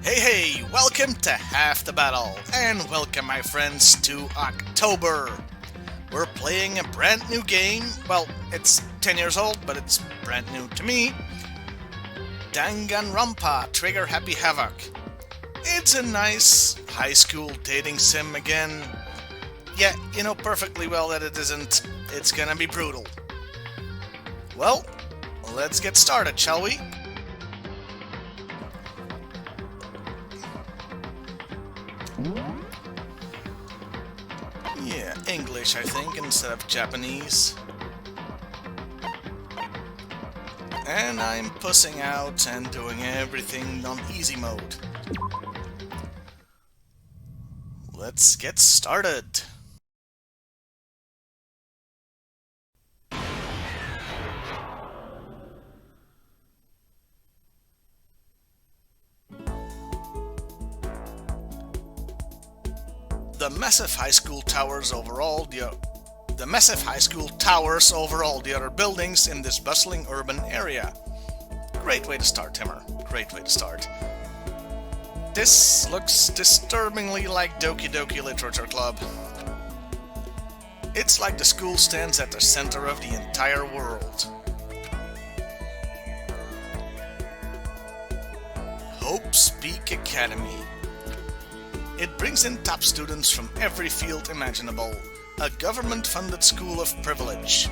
Hey, welcome to Half the Battle, and welcome my friends to October. We're playing a brand new game. Well, it's 10 years old, but it's brand new to me. Danganronpa Trigger Happy Havoc. It's a nice high school dating sim again. Yeah, you know perfectly well that it isn't. It's gonna be brutal. Well, let's get started, shall we? Yeah, English, I think, instead of Japanese. And I'm pussing out and doing everything on easy mode. Let's get started. The massive high school towers overall the other buildings in this bustling urban area. Great way to start, Timmer. Great way to start. This looks disturbingly like Doki Literature Club. It's like the school stands at the center of the entire world. Hope's Peak Academy. It brings in top students from every field imaginable. A government-funded school of privilege.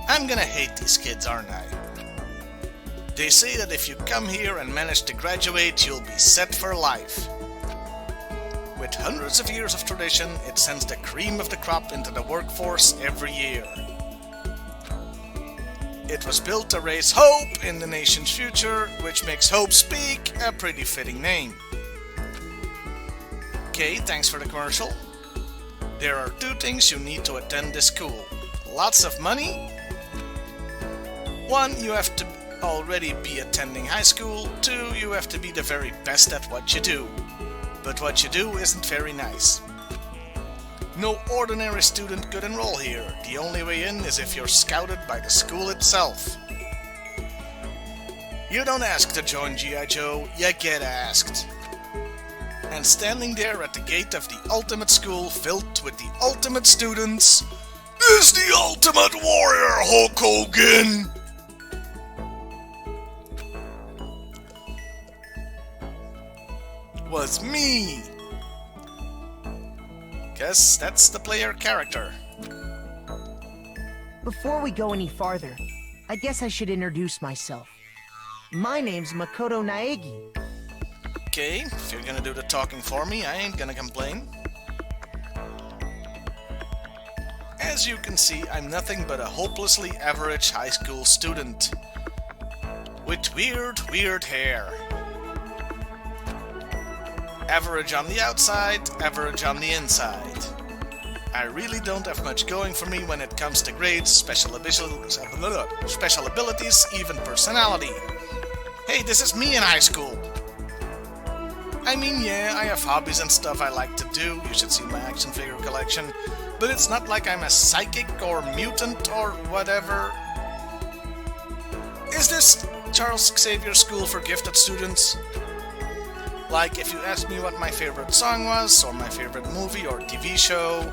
I'm gonna hate these kids, aren't I? They say that if you come here and manage to graduate, you'll be set for life. With hundreds of years of tradition, it sends the cream of the crop into the workforce every year. It was built to raise hope in the nation's future, which makes Hope's Peak a pretty fitting name. Okay, thanks for the commercial. There are two things you need to attend this school. Lots of money. One, you have to already be attending high school. Two, you have to be the very best at what you do. But what you do isn't very nice. No ordinary student could enroll here. The only way in is if you're scouted by the school itself. You don't ask to join G.I.Joe, you get asked. And standing there at the gate of the ultimate school filled with the ultimate students is the ultimate warrior, Hulk Hogan! Was me! Guess that's the player character. Before we go any farther, I guess I should introduce myself. My name's Makoto Naegi. Okay, if you're gonna do the talking for me, I ain't gonna complain. As you can see, I'm nothing but a hopelessly average high school student. With weird hair. Average on the outside, average on the inside. I really don't have much going for me when it comes to grades, special abilities, even personality. Hey, this is me in high school. I mean, yeah, I have hobbies and stuff I like to do. You should see my action figure collection. But it's not like I'm a psychic or mutant or whatever. Is this Charles Xavier School for Gifted Students? Like, if you asked me what my favorite song was, or my favorite movie or TV show,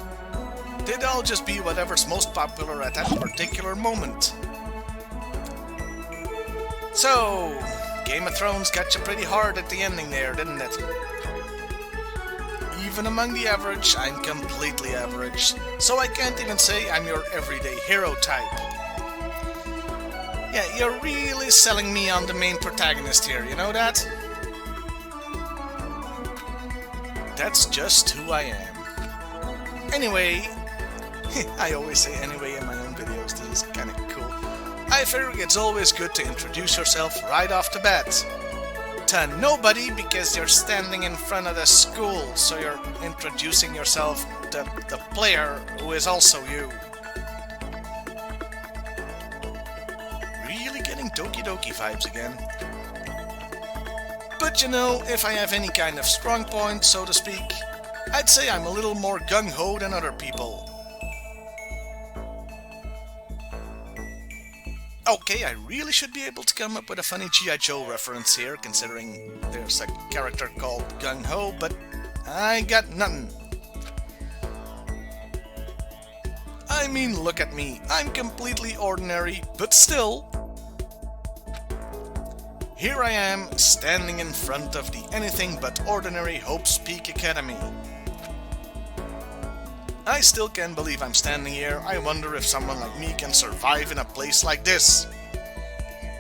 they'd all just be whatever's most popular at that particular moment. So, Game of Thrones got you pretty hard at the ending there, didn't it? Even among the average, I'm completely average, so I can't even say I'm your everyday hero type. Yeah, you're really selling me on the main protagonist here, you know that? That's just who I am. Anyway, I always say anyway in my own videos, this is kinda cool. I figure it's always good to introduce yourself right off the bat. To nobody because you're standing in front of the school, so you're introducing yourself to the player who is also you. Really getting Doki vibes again. But you know, if I have any kind of strong point, so to speak, I'd say I'm a little more gung-ho than other people. Okay, I really should be able to come up with a funny G.I.Joe reference here, considering there's a character called Gung Ho, but I got nothing. I mean, look at me. I'm completely ordinary, but still. Here I am, standing in front of the anything but ordinary Hope's Peak Academy. I still can't believe I'm standing here. I wonder if someone like me can survive in a place like this.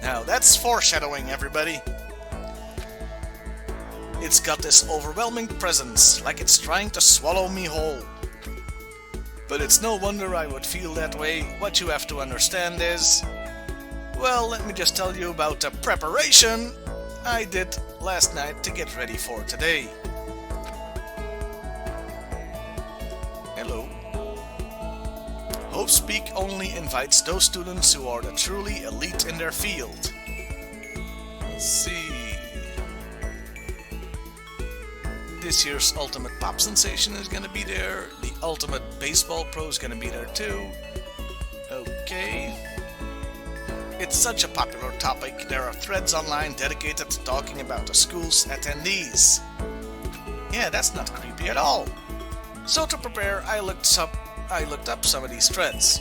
Now that's foreshadowing, everybody. It's got this overwhelming presence, like it's trying to swallow me whole. But it's no wonder I would feel that way. What you have to understand is... well, let me just tell you about the preparation I did last night to get ready for today. Hello. Hope's Peak only invites those students who are the truly elite in their field. Let's see... this year's Ultimate Pop Sensation is gonna be there. The Ultimate Baseball Pro is gonna be there too. Okay. It's such a popular topic, there are threads online dedicated to talking about the school's attendees. Yeah, that's not creepy at all. So to prepare, I looked up some of these threads.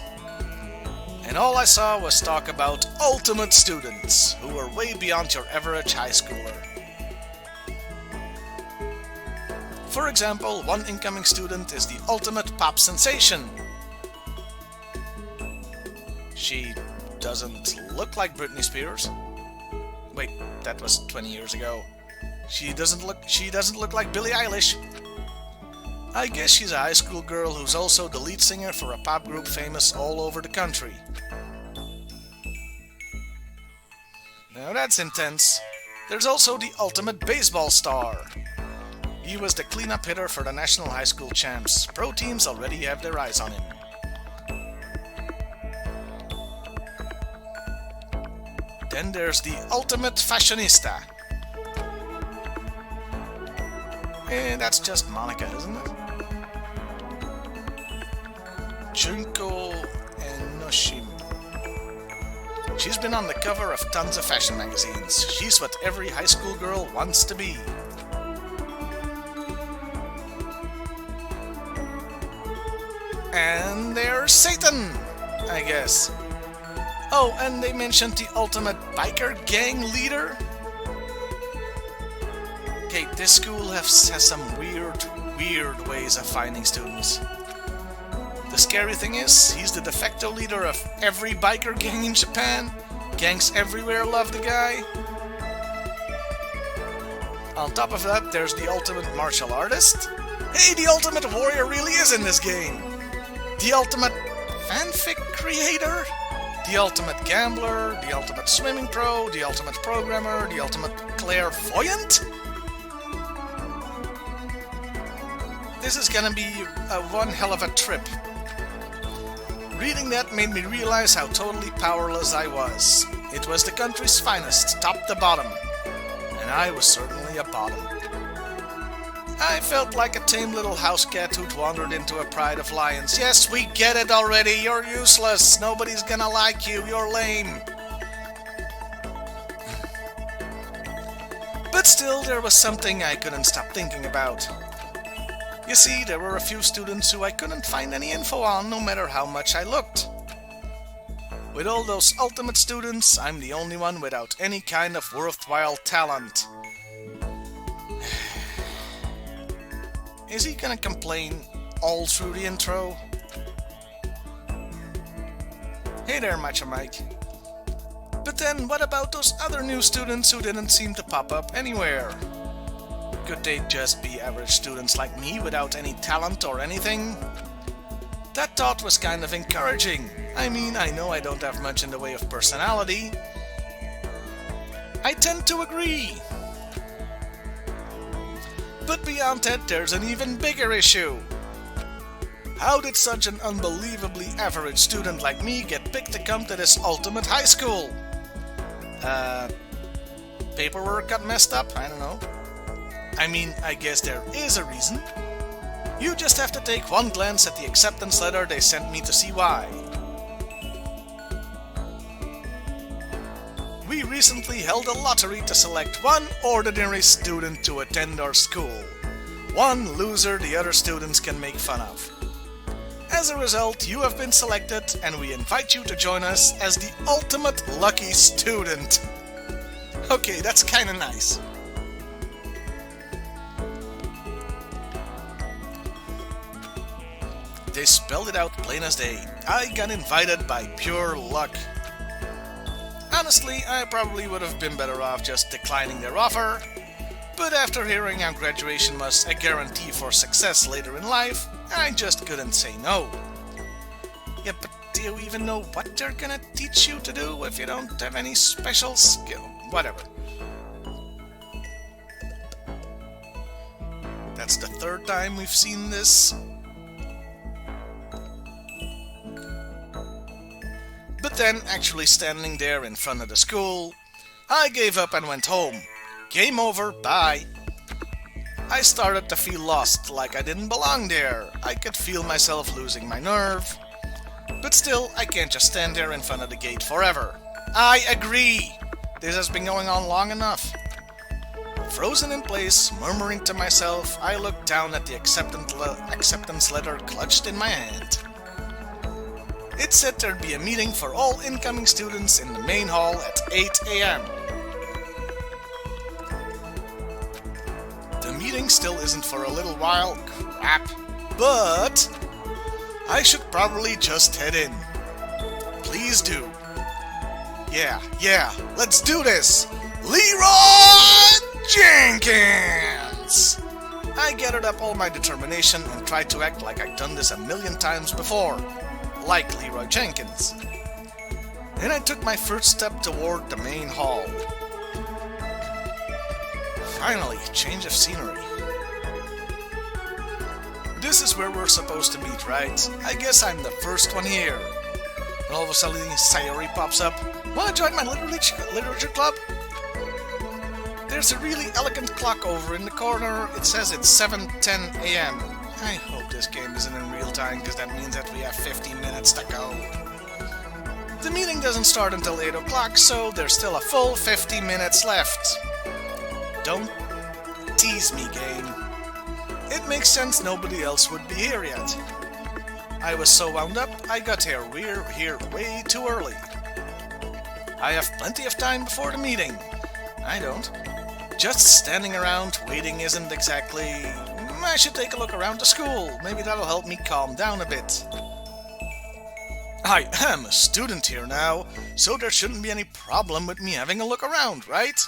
And all I saw was talk about ultimate students, who are way beyond your average high schooler. For example, one incoming student is the Ultimate Pop Sensation. She doesn't look like Britney Spears. Wait, that was 20 years ago. She doesn't look like Billie Eilish. I guess she's a high school girl who's also the lead singer for a pop group famous all over the country. Now that's intense. There's also the Ultimate Baseball Star. He was the cleanup hitter for the National High School Champs. Pro teams already have their eyes on him. Then there's the Ultimate Fashionista. And that's just Monica, isn't it? Junko Enoshima. She's been on the cover of tons of fashion magazines. She's what every high school girl wants to be. And there's Satan, I guess. Oh, and they mentioned the ultimate biker gang leader. Okay, this school has some weird ways of finding students. The scary thing is, he's the de facto leader of every biker gang in Japan. Gangs everywhere love the guy. On top of that, there's the ultimate martial artist. Hey, the ultimate warrior really is in this game. The ultimate fanfic creator. The ultimate gambler. The ultimate swimming pro. The ultimate programmer. The ultimate clairvoyant. This is gonna be one hell of a trip. Reading that made me realize how totally powerless I was. It was the country's finest, top to bottom. And I was certainly a bottom. I felt like a tame little house cat who'd wandered into a pride of lions. Yes, we get it already, you're useless. Nobody's gonna like you, you're lame. But still, there was something I couldn't stop thinking about. You see, there were a few students who I couldn't find any info on, no matter how much I looked. With all those ultimate students, I'm the only one without any kind of worthwhile talent. Is he gonna complain all through the intro? Hey there, Macho Mike. But then, what about those other new students who didn't seem to pop up anywhere? Could they just be average students like me without any talent or anything? That thought was kind of encouraging. I mean, I know I don't have much in the way of personality. I tend to agree. But beyond that, there's an even bigger issue. How did such an unbelievably average student like me get picked to come to this ultimate high school? Paperwork got messed up? I don't know. I mean, I guess there is a reason. You just have to take one glance at the acceptance letter they sent me to see why. recently held a lottery to select one ordinary student to attend our school. One loser the other students can make fun of. As a result, you have been selected, and we invite you to join us as the ultimate lucky student. Okay, that's kinda nice. They spelled it out plain as day. I got invited by pure luck. Honestly, I probably would have been better off just declining their offer, but after hearing how graduation was a guarantee for success later in life, I just couldn't say no. Yeah, but do you even know what they're gonna teach you to do if you don't have any special skill? Whatever. That's the third time we've seen this. But then, actually standing there in front of the school, I gave up and went home. Game over, bye. I started to feel lost, like I didn't belong there. I could feel myself losing my nerve. But still, I can't just stand there in front of the gate forever. I agree! This has been going on long enough. Frozen in place, murmuring to myself, I looked down at the acceptance letter clutched in my hand. It said there'd be a meeting for all incoming students in the main hall at 8 AM. The meeting still isn't for a little while, crap, but I should probably just head in. Please do. Yeah, let's do this! Leroy Jenkins! I gathered up all my determination and tried to act like I'd done this a million times before. Like Leroy Jenkins. Then I took my first step toward the main hall. Finally, change of scenery. This is where we're supposed to meet, right? I guess I'm the first one here. And all of a sudden, Sayori pops up. Wanna join my literature club? There's a really elegant clock over in the corner. It says it's 7:10 AM. I hope this game isn't in real time, because that means that we have 15 minutes to go. The meeting doesn't start until 8 o'clock, so there's still a full 50 minutes left. Don't tease me, game. It makes sense nobody else would be here yet. I was so wound up, I got here way too early. I have plenty of time before the meeting. I don't. Just standing around waiting isn't exactly... I should take a look around the school. Maybe that'll help me calm down a bit. I am a student here now, so there shouldn't be any problem with me having a look around, right?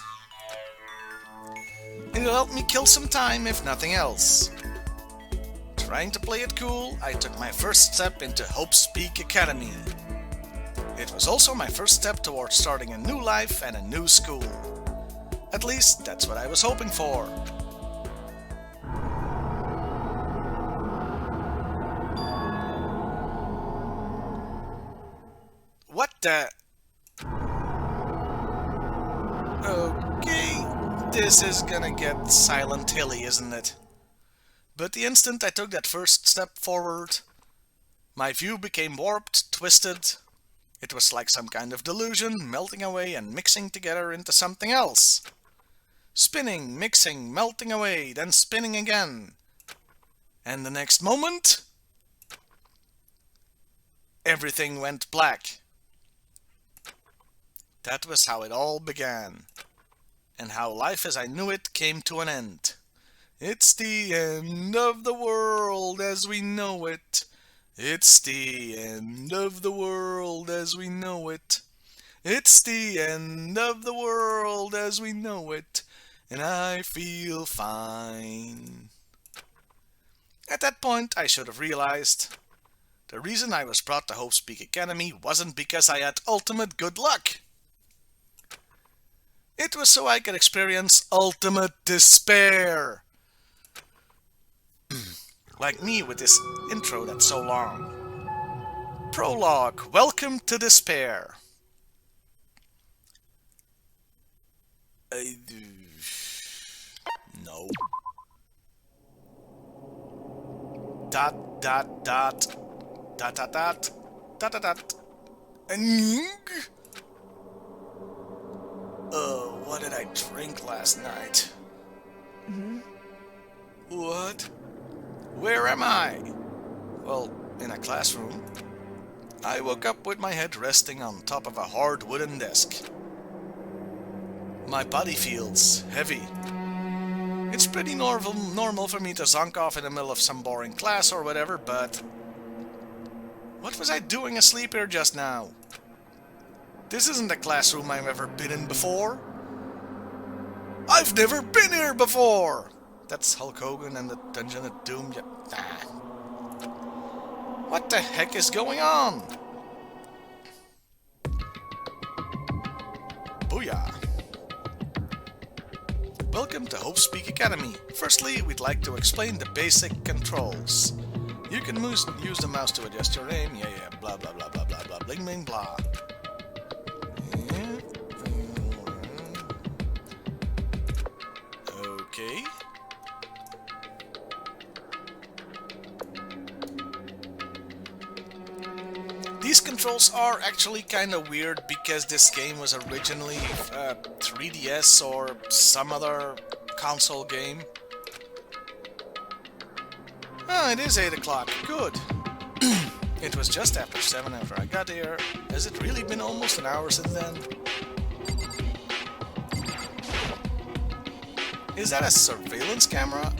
It'll help me kill some time, if nothing else. Trying to play it cool, I took my first step into Hope's Peak Academy. It was also my first step towards starting a new life and a new school. At least, that's what I was hoping for. What the... Okay, this is gonna get Silent Hilly, isn't it? But the instant I took that first step forward, my view became warped, twisted. It was like some kind of delusion, melting away and mixing together into something else. Spinning, mixing, melting away, then spinning again. And the next moment... everything went black. That was how it all began, and how life as I knew it came to an end. It's the end of the world as we know it. It's the end of the world as we know it. It's the end of the world as we know it, and I feel fine. At that point, I should have realized the reason I was brought to Hope's Peak Academy wasn't because I had ultimate good luck. It was so I could experience ultimate despair. Like me with this intro that's so long. Prologue, welcome to despair. No. Dot, dot, dot. Dot, dot, dot. Dot, dot, dot. What did I drink last night? What? Where am I? Well, in a classroom. I woke up with my head resting on top of a hard wooden desk. My body feels heavy. It's pretty normal for me to zonk off in the middle of some boring class or whatever, but... what was I doing asleep here just now? This isn't a classroom I've ever been in before. I've never been here before! That's Hulk Hogan and the Dungeon of Doom. What the heck is going on? Booyah! Welcome to Hope Speak Academy. Firstly, we'd like to explain the basic controls. You can use the mouse to adjust your aim. Yeah, blah blah blah blah blah blah, bling bling blah. Okay. These controls are actually kinda weird because this game was originally 3DS or some other console game. Ah, it is 8 o'clock. Good. It was just after 7 after I got here. Has it really been almost an hour since then? Is that a surveillance camera?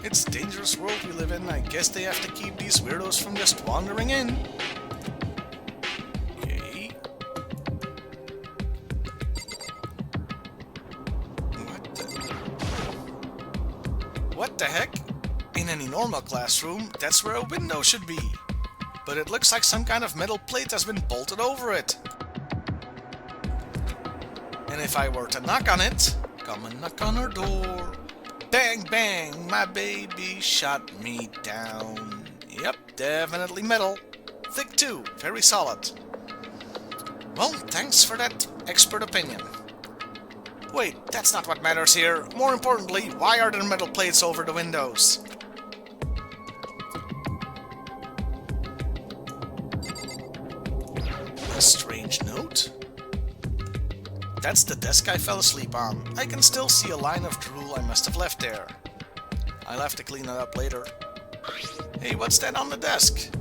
It's a dangerous world we live in. I guess they have to keep these weirdos from just wandering in. Okay. What the heck? In any normal classroom, that's where a window should be. But it looks like some kind of metal plate has been bolted over it. And if I were to knock on it... come and knock on her door. Bang, bang, my baby shot me down. Yep, definitely metal. Thick too, very solid. Well, thanks for that expert opinion. Wait, that's not what matters here. More importantly, why are there metal plates over the windows? A strange note? That's the desk I fell asleep on. I can still see a line of drool I must have left there. I'll have to clean it up later. Hey, what's that on the desk?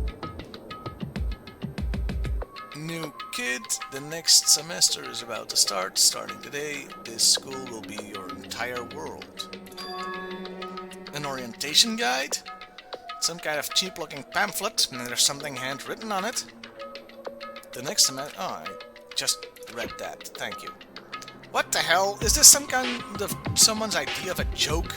New kid, the next semester is about to start. Starting today, this school will be your entire world. An orientation guide? Some kind of cheap-looking pamphlet, and there's something handwritten on it. The next semester... oh, I just read that. Thank you. What the hell? Is this some kind of someone's idea of a joke?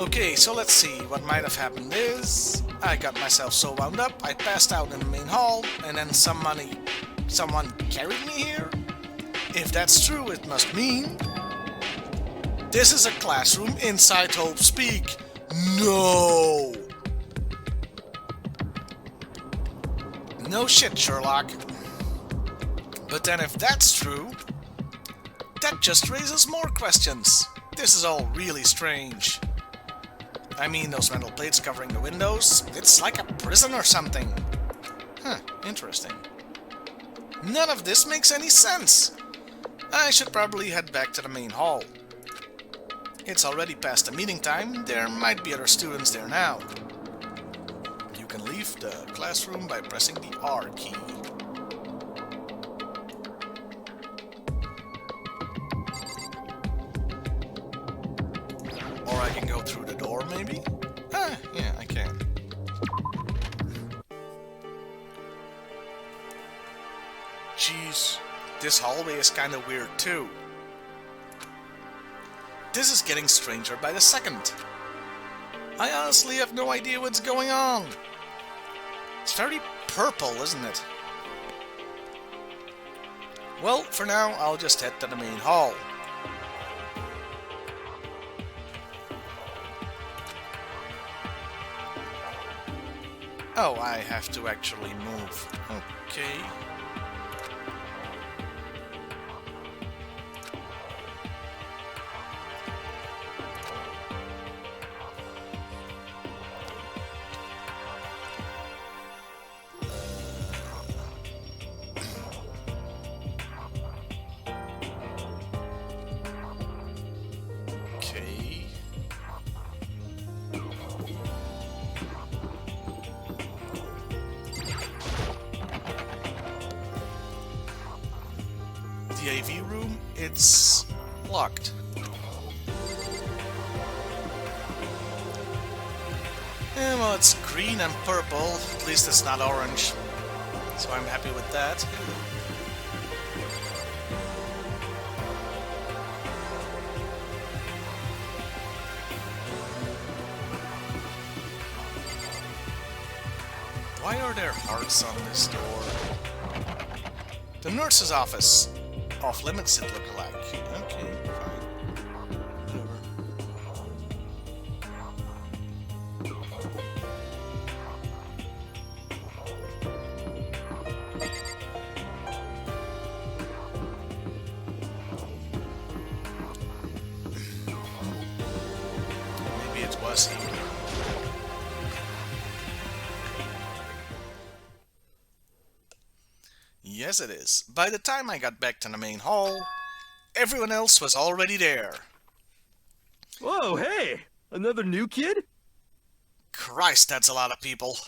Okay, so let's see. What might have happened is... I got myself so wound up, I passed out in the main hall, and then someone carried me here? If that's true, it must mean... this is a classroom inside Hope Speak. No! No shit, Sherlock. But then if that's true, that just raises more questions. This is all really strange. I mean, those metal plates covering the windows, it's like a prison or something. Huh, interesting. None of this makes any sense. I should probably head back to the main hall. It's already past the meeting time, there might be other students there now. You can leave the classroom by pressing the R key. Or I can go through the door, maybe? Ah, yeah, I can. Jeez, this hallway is kinda weird too. This is getting stranger by the second. I honestly have no idea what's going on. It's very purple, isn't it? Well, for now, I'll just head to the main hall. Oh, I have to actually move. Okay. AV room. It's locked. Well, it's green and purple. At least it's not orange. So I'm happy with that. Why are there hearts on this door? The nurse's office. Off limits it look like. Okay, fine. Whatever. Maybe it was here. Yes, it is. By the time I got back to the main hall, everyone else was already there. Whoa, hey! Another new kid? Christ, that's a lot of people.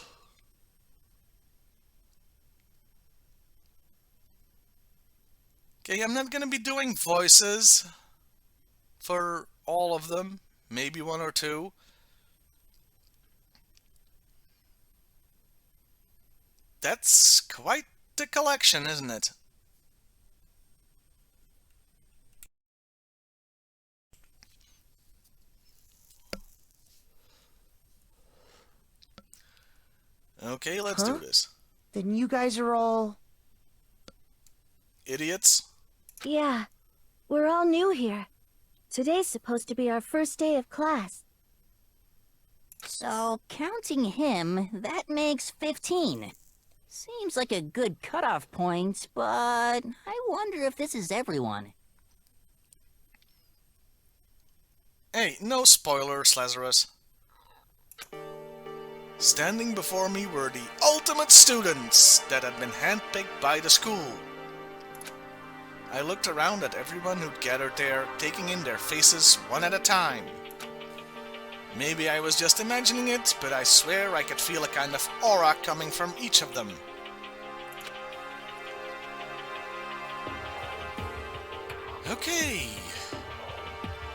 Okay, I'm not gonna be doing voices for all of them. Maybe one or two. That's quite the collection, isn't it? Okay, let's do this. Then you guys are all... Idiots? Yeah, we're all new here. Today's supposed to be our first day of class. So, counting him, that makes 15. Seems like a good cutoff point, but I wonder if this is everyone. Hey, no spoilers, Lazarus. Standing before me were the ultimate students that had been handpicked by the school. I looked around at everyone who'd gathered there, taking in their faces one at a time. Maybe I was just imagining it, but I swear I could feel a kind of aura coming from each of them. Okay.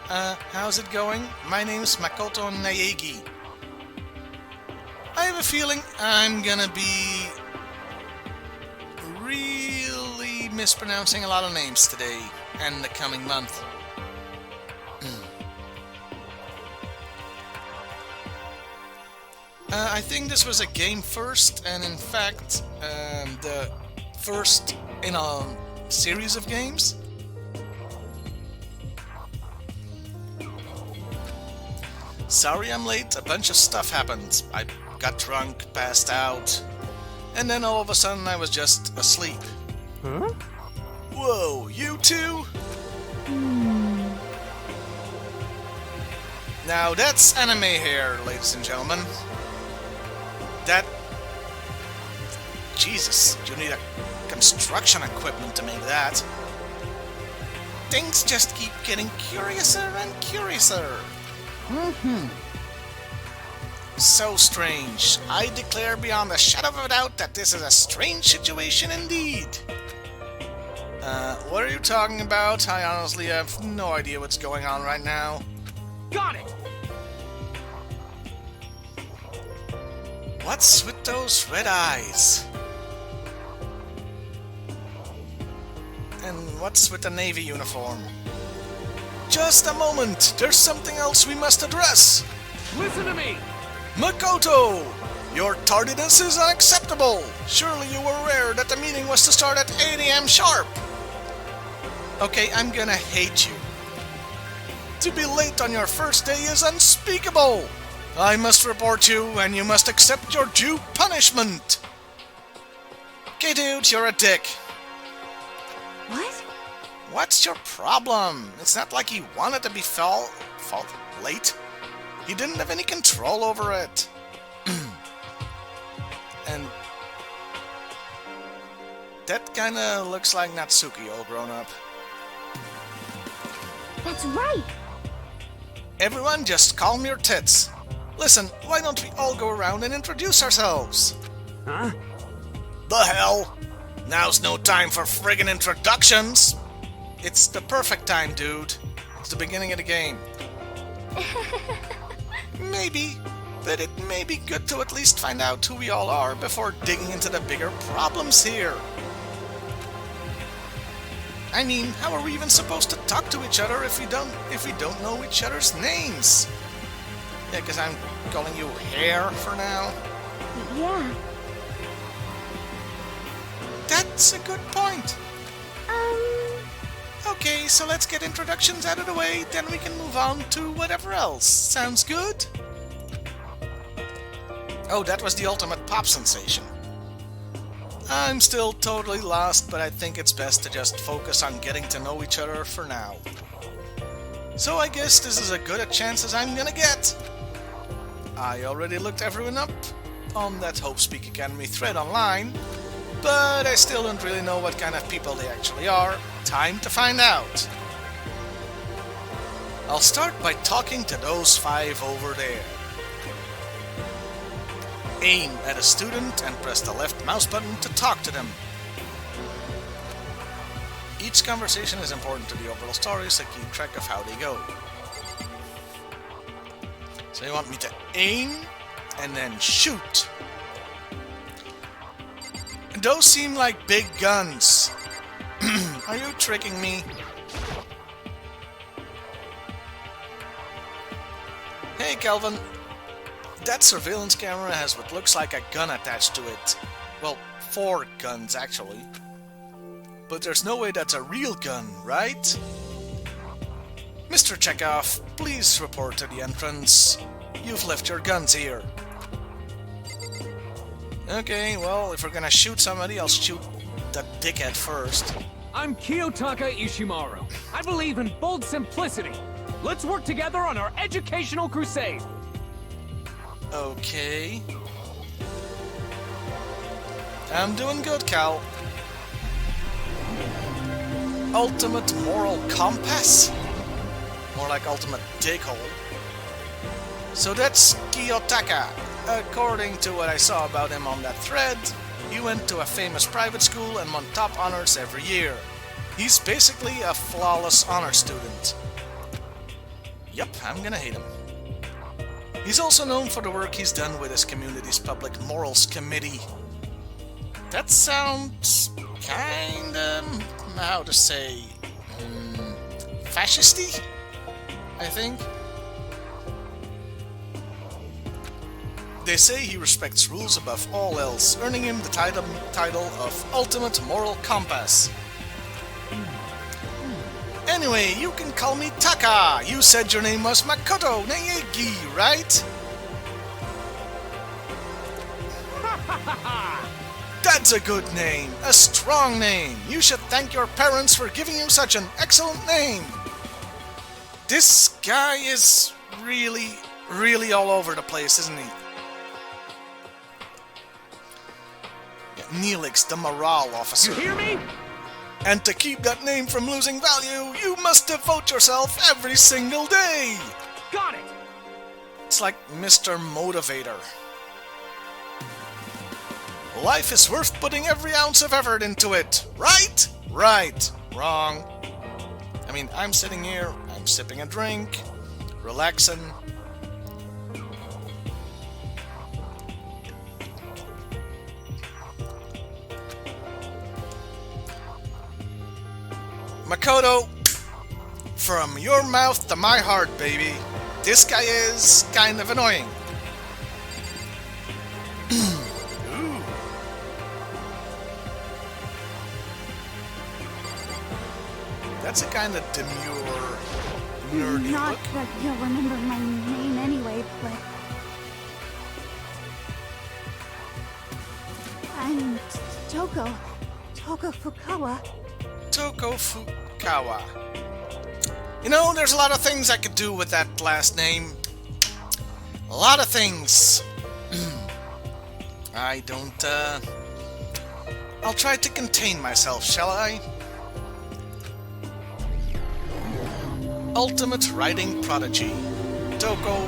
How's it going? My name's Makoto Naegi. I have a feeling I'm gonna be really mispronouncing a lot of names today and the coming month. I think this was a game first, and in fact, the first in a series of games. Sorry I'm late, a bunch of stuff happened. I got drunk, passed out, and then all of a sudden I was just asleep. Huh? Whoa, you two? Now that's anime hair, ladies and gentlemen. That... Jesus, you need a construction equipment to make that. Things just keep getting curiouser and curiouser. So strange. I declare beyond a shadow of a doubt that this is a strange situation indeed. What are you talking about? I honestly have no idea what's going on right now. Got it! What's with those red eyes? And what's with the navy uniform? Just a moment! There's something else we must address! Listen to me! Makoto! Your tardiness is unacceptable! Surely you were aware that the meeting was to start at 8 AM sharp! Okay, I'm gonna hate you. To be late on your first day is unspeakable! I must report you, and you must accept your due punishment! Okay, dude, you're a dick. What? What's your problem? It's not like he wanted to be late. He didn't have any control over it. And that kinda looks like Natsuki all grown up. That's right! Everyone just calm your tits. Listen, why don't we all go around and introduce ourselves? Huh? The hell? Now's no time for friggin' introductions. It's the perfect time, dude. It's the beginning of the game. Maybe, but it may be good to at least find out who we all are before digging into the bigger problems here. I mean, how are we even supposed to talk to each other if we don't know each other's names? Yeah, because I'm calling you Hair for now. Yeah. That's a good point. Okay, so let's get introductions out of the way, then we can move on to whatever else. Sounds good? Oh, that was the ultimate pop sensation. I'm still totally lost, but I think it's best to just focus on getting to know each other for now. So I guess this is as good a chance as I'm gonna get. I already looked everyone up on that Hope Speak Academy thread online, but I still don't really know what kind of people they actually are. Time to find out. I'll start by talking to those 5 over there. Aim at a student and press the left mouse button to talk to them. Each conversation is important to the overall story, so keep track of how they go. So you want me to aim and then shoot. Those seem like big guns. Are you tricking me? Hey, Calvin. That surveillance camera has what looks like a gun attached to it. Well, 4 guns, actually. But there's no way that's a real gun, right? Mr. Chekhov, please report to the entrance. You've left your guns here. Okay, well, if we're gonna shoot somebody, I'll shoot the dickhead first. I'm Kiyotaka Ishimaru. I believe in bold simplicity. Let's work together on our educational crusade. Okay. I'm doing good, Cal. Ultimate moral compass? More like ultimate dickhole. So that's Kiyotaka. According to what I saw about him on that thread, he went to a famous private school and won top honors every year. He's basically a flawless honor student. Yep, I'm gonna hate him. He's also known for the work he's done with his community's Public Morals Committee. That sounds kinda, how to say, fascisty, I think. They say he respects rules above all else, earning him the title of Ultimate Moral Compass. Anyway, you can call me Taka. You said your name was Makoto Naegi, right? That's a good name, a strong name. You should thank your parents for giving you such an excellent name. This guy is really all over the place, isn't he? Neelix, the morale officer. You hear me? And to keep that name from losing value, you must devote yourself every single day! Got it! It's like Mr. Motivator. Life is worth putting every ounce of effort into it, right? Right. Wrong. I mean, I'm sitting here, I'm sipping a drink, relaxing. Makoto, from your mouth to my heart, baby. This guy is kind of annoying. Ooh. That's a kind of demure, nerdy Not look. that you'll remember my name anyway, but... I'm Toko Fukawa. Toko Fukawa. You know, there's a lot of things I could do with that last name. A lot of things. I don't, I'll try to contain myself, shall I? Ultimate writing prodigy. Toko.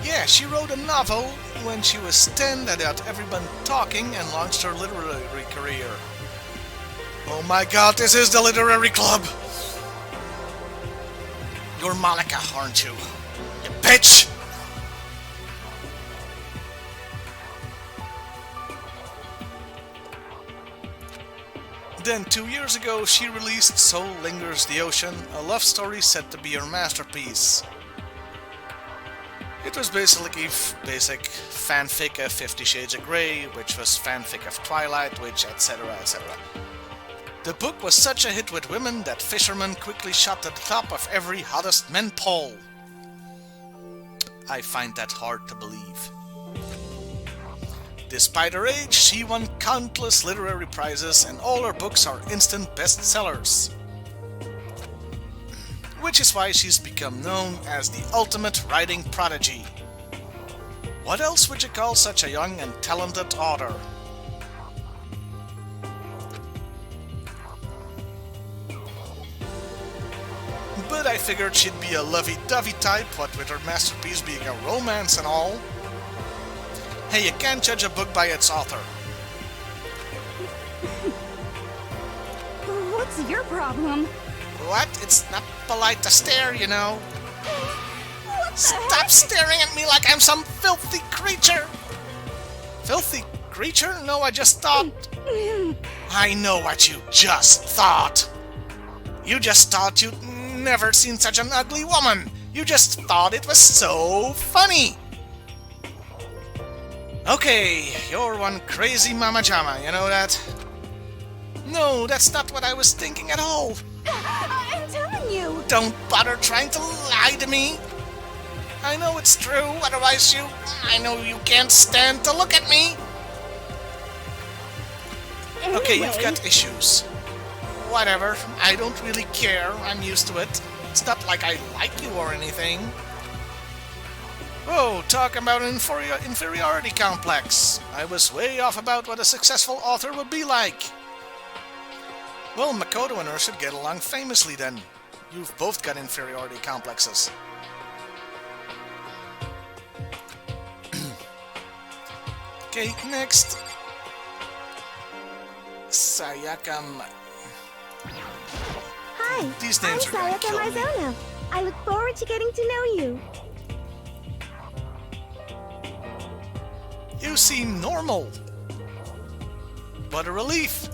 Yeah, she wrote a novel when she was 10 that got everyone talking and launched her literary career. Oh my god, this is the literary club! You're Malika, aren't you? You bitch! Then 2 years ago, she released So Lingers the Ocean, a love story said to be her masterpiece. It was basically basic fanfic of 50 Shades of Grey, which was fanfic of Twilight, which etc, etc. The book was such a hit with women that fishermen quickly shot to the top of every hottest men poll. I find that hard to believe. Despite her age, she won countless literary prizes and all her books are instant bestsellers. Which is why she's become known as the ultimate writing prodigy. What else would you call such a young and talented author? But I figured she'd be a lovey-dovey type, what with her masterpiece being a romance and all. Hey, you can't judge a book by its author. What's your problem? What? It's not polite to stare, you know. What the Stop heck? staring at me like I'm some filthy creature! Filthy creature? No, I just thought... I know what you just thought. You just thought you'd never seen such an ugly woman. You just thought it was so funny. Okay, you're one crazy mama jama, you know that? No, that's not what I was thinking at all. I'm telling you. Don't bother trying to lie to me. I know it's true, otherwise I know you can't stand to look at me. Okay, you've got issues. Whatever, I don't really care, I'm used to it. It's not like I like you or anything. Whoa, talk about an inferiority complex. I was way off about what a successful author would be like. Well, Makoto and her should get along famously then. You've both got inferiority complexes. Okay, next. Sayaka. Hi, These names I'm are gonna Sayaka kill me. Mizono. I look forward to getting to know you. You seem normal. What a relief.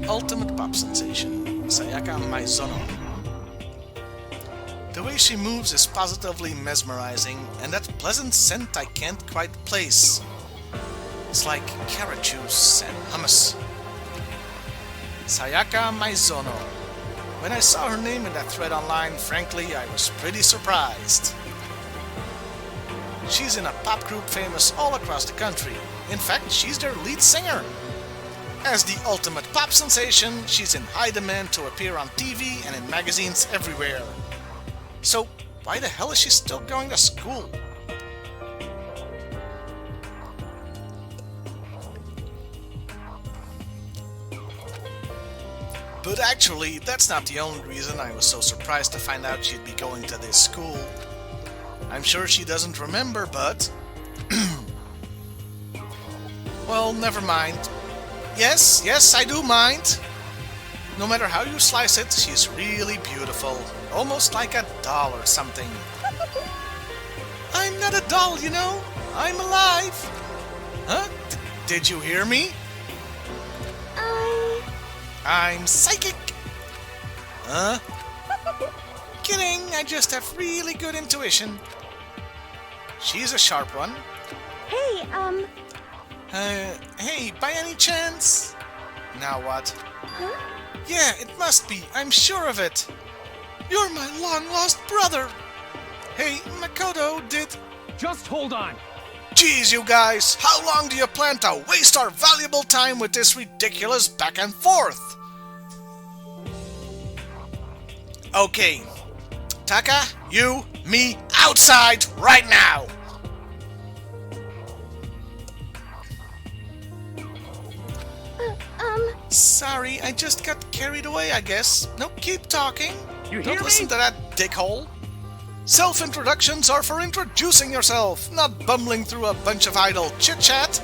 Ultimate pop sensation, Sayaka Mizono. The way she moves is positively mesmerizing, and that pleasant scent I can't quite place. It's like carrot juice and hummus. Sayaka Mizono. When I saw her name in that thread online, frankly, I was pretty surprised. She's in a pop group famous all across the country. In fact, she's their lead singer. As the ultimate pop sensation, she's in high demand to appear on TV and in magazines everywhere. So, why the hell is she still going to school? But actually, that's not the only reason I was so surprised to find out she'd be going to this school. I'm sure she doesn't remember, but... well, never mind. Yes, I do mind. No matter how you slice it, she's really beautiful. Almost like a doll or something. I'm not a doll, you know. I'm alive. Huh? Did you hear me? I'm psychic. Huh? Kidding, I just have really good intuition. She's a sharp one. Hey, Hey, by any chance? Now what? huh? Yeah, it must be. I'm sure of it. You're my long-lost brother. Hey, Makoto, did... Just hold on. Jeez, you guys, how long do you plan to waste our valuable time with this ridiculous back and forth? Okay. Taka, you, me, outside right now! Sorry, I just got carried away, I guess. No, keep talking. You hear Don't me? listen to that dickhole. Self-introductions are for introducing yourself, not bumbling through a bunch of idle chit-chat.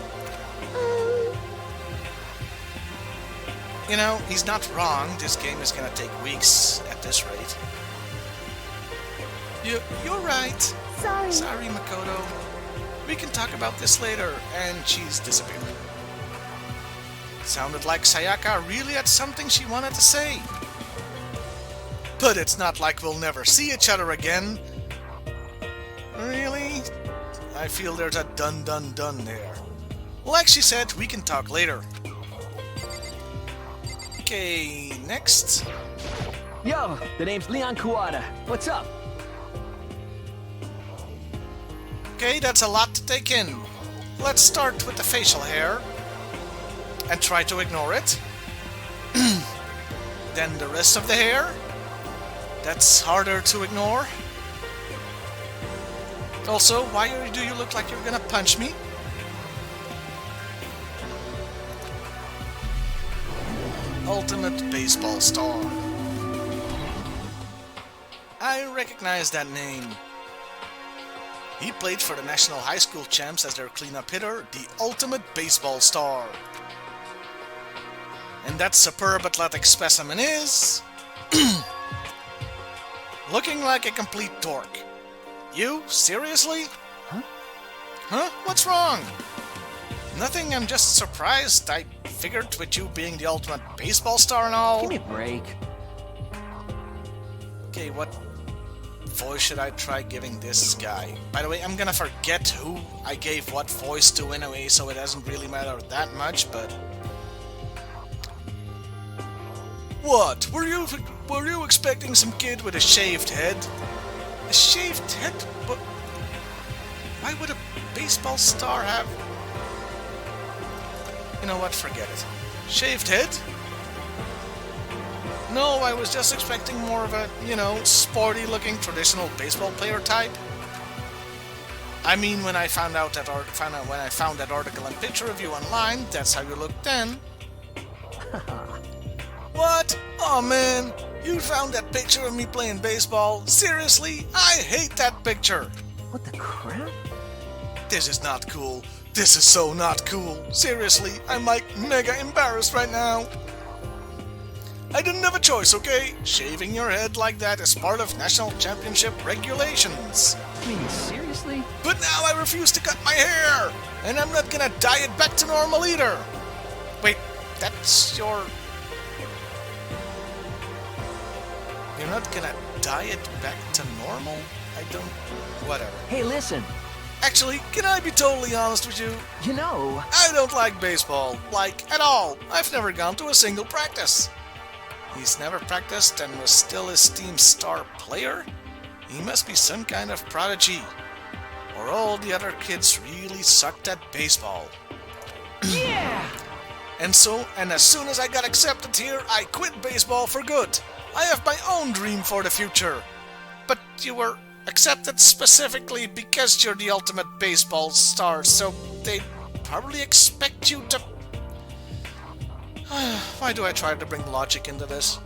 You know, he's not wrong. This game is gonna take weeks at this rate. You're right. Sorry. Sorry, Makoto. We can talk about this later. And she's disappeared. Sounded like Sayaka really had something she wanted to say. But it's not like we'll never see each other again. Really? I feel there's a dun there. Like she said, we can talk later. Okay, next. Yo, the name's Leon Kuwata. What's up? Okay, that's a lot to take in. Let's start with the facial hair. And try to ignore it. Then the rest of the hair. That's harder to ignore. Also, why do you look like you're gonna punch me? Ultimate baseball star. I recognize that name. He played for the National High School Champs as their cleanup hitter, the Ultimate Baseball Star. And that superb athletic specimen is... looking like a complete dork. You? Seriously? Huh? Huh? What's wrong? Nothing, I'm just surprised. I figured with you being the ultimate baseball star and all... Give me a break. Okay, what voice should I try giving this guy? By the way, I'm gonna forget who I gave what voice to anyway, so it doesn't really matter that much, but... What? Were you expecting some kid with a shaved head? A shaved head? But why would a baseball star have... You know what? Forget it. Shaved head? No, I was just expecting more of a, you know, sporty-looking traditional baseball player type. I mean, when I found that article and picture of you online, that's how you looked then. What? Oh man, you found that picture of me playing baseball? Seriously? I hate that picture. What the crap? This is not cool. This is so not cool. Seriously, I'm like mega embarrassed right now. I didn't have a choice, okay? Shaving your head like that is part of national championship regulations. I mean, seriously? But now I refuse to cut my hair! And I'm not gonna dye it back to normal either! Wait, that's your... You're not gonna dye it back to normal? I don't... whatever. Hey, listen. Actually, can I be totally honest with you? You know... I don't like baseball. Like, at all. I've never gone to a single practice. He's never practiced and was still his team's star player? He must be some kind of prodigy. Or all the other kids really sucked at baseball. Yeah! And as soon as I got accepted here, I quit baseball for good. I have my own dream for the future. But you were accepted specifically because you're the ultimate baseball star, so they probably expect you to... Why do I try to bring logic into this?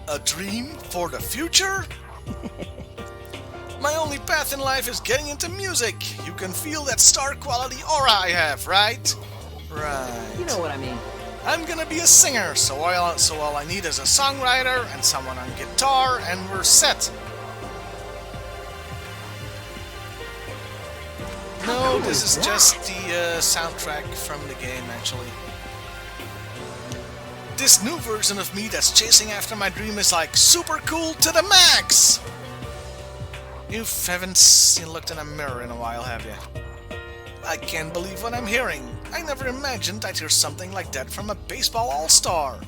A dream for the future? My only path in life is getting into music. You can feel that star quality aura I have, right? Right. You know what I mean. I'm gonna be a singer, so all I need is a songwriter and someone on guitar, and we're set. No, this is just the soundtrack from the game, actually. This new version of me that's chasing after my dream is like super cool to the max! You haven't looked in a mirror in a while, have you? I can't believe what I'm hearing. I never imagined I'd hear something like that from a baseball all-star.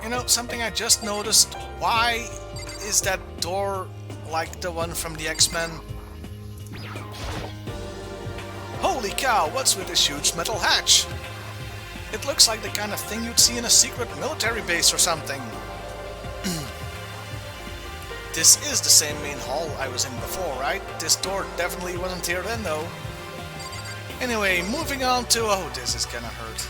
You know, something I just noticed. Why is that door like the one from the X-Men? Holy cow, what's with this huge metal hatch? It looks like the kind of thing you'd see in a secret military base or something. This is the same main hall I was in before, right? This door definitely wasn't here then, though. Anyway, moving on to... Oh, this is gonna hurt.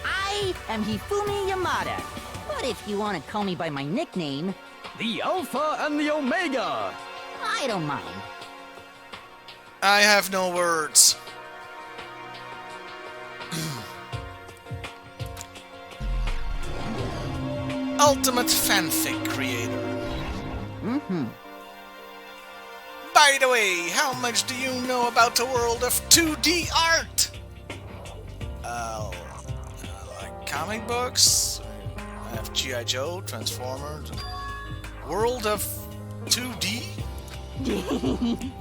I am Hifumi Yamada. But if you want to call me by my nickname, The Alpha and the Omega! I don't mind. I have no words. Ultimate fanfic creator. By the way, how much do you know about the world of 2D art? Like comic books? I have G.I.Joe, Transformers. World of 2D?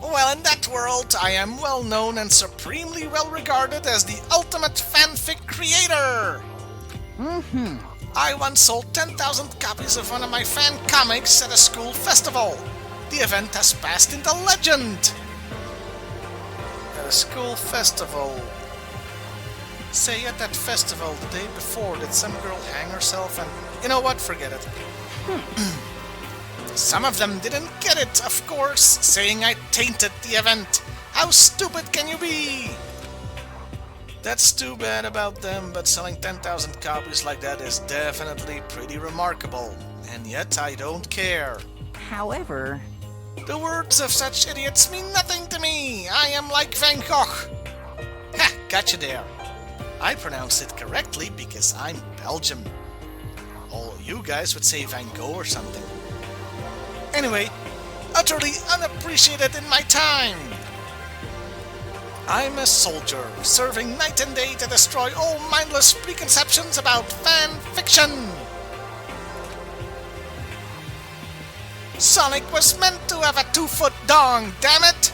Well, in that world, I am well known and supremely well regarded as the ultimate fanfic creator. I once sold 10,000 copies of one of my fan comics at a school festival. The event has passed into legend. At a school festival. Say at that festival the day before, did some girl hang herself and... You know what? Forget it. Some of them didn't get it, of course, saying I tainted the event. How stupid can you be? That's too bad about them, but selling 10,000 copies like that is definitely pretty remarkable. And yet I don't care. However... The words of such idiots mean nothing to me. I am like Van Gogh. Ha! Gotcha there. I pronounced it correctly because I'm Belgian. All you guys would say Van Gogh or something. Anyway, utterly unappreciated in my time. I'm a soldier, serving night and day to destroy all mindless preconceptions about fan fiction. Sonic was meant to have a 2-foot dong, damn it!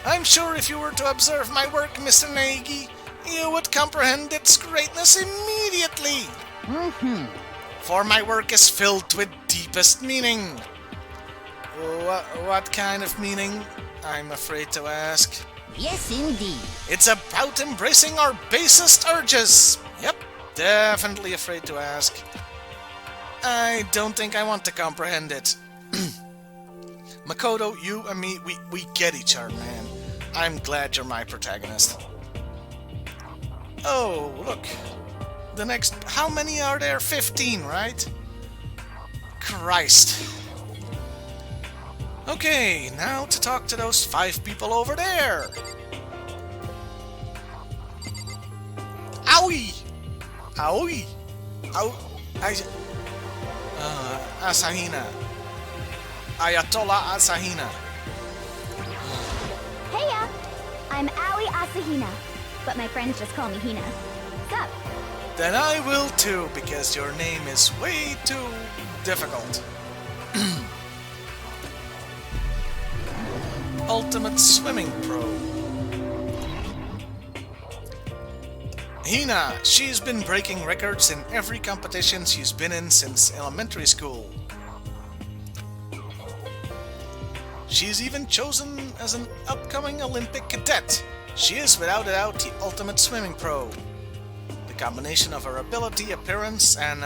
I'm sure if you were to observe my work, Mr. Naegi, you would comprehend its greatness immediately. For my work is filled with deepest meaning. What kind of meaning? I'm afraid to ask. Yes, indeed. It's about embracing our basest urges. Yep, definitely afraid to ask. I don't think I want to comprehend it. Makoto, you and me, we get each other, man. I'm glad you're my protagonist. Oh, look. The next... How many are there? 15, right? Christ. Okay, now to talk to those 5 people over there. Owie! Owie! Ow! Asahina. Ayatollah Asahina. Heya! I'm Aoi Asahina, but my friends just call me Hina. What's up? Then I will too, because your name is way too difficult. Ultimate Swimming Pro. Hina, she's been breaking records in every competition she's been in since elementary school. She's even chosen as an upcoming Olympic cadet. She is without a doubt the ultimate swimming pro. The combination of her ability, appearance, and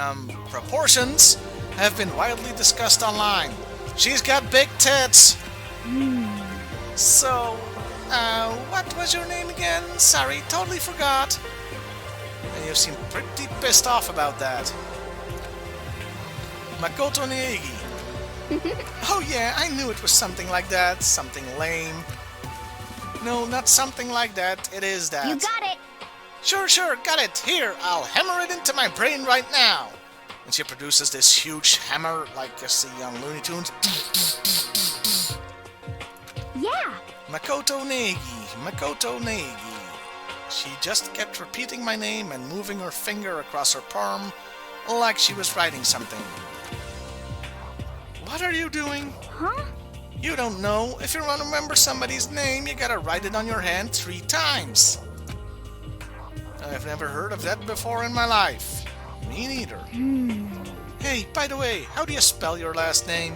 proportions have been widely discussed online. She's got big tits. So, what was your name again? Sorry, totally forgot. And you seem pretty pissed off about that. Makoto Naegi. Oh yeah, I knew it was something like that. Something lame. No, not something like that. It is that. You got it! Sure, got it. Here, I'll hammer it into my brain right now. And she produces this huge hammer, like you see on Looney Tunes. Yeah! Makoto Naegi. She just kept repeating my name and moving her finger across her palm like she was writing something. What are you doing? Huh? You don't know. If you want to remember somebody's name, you gotta write it on your hand 3 times. I've never heard of that before in my life. Me neither. Hey, by the way, how do you spell your last name?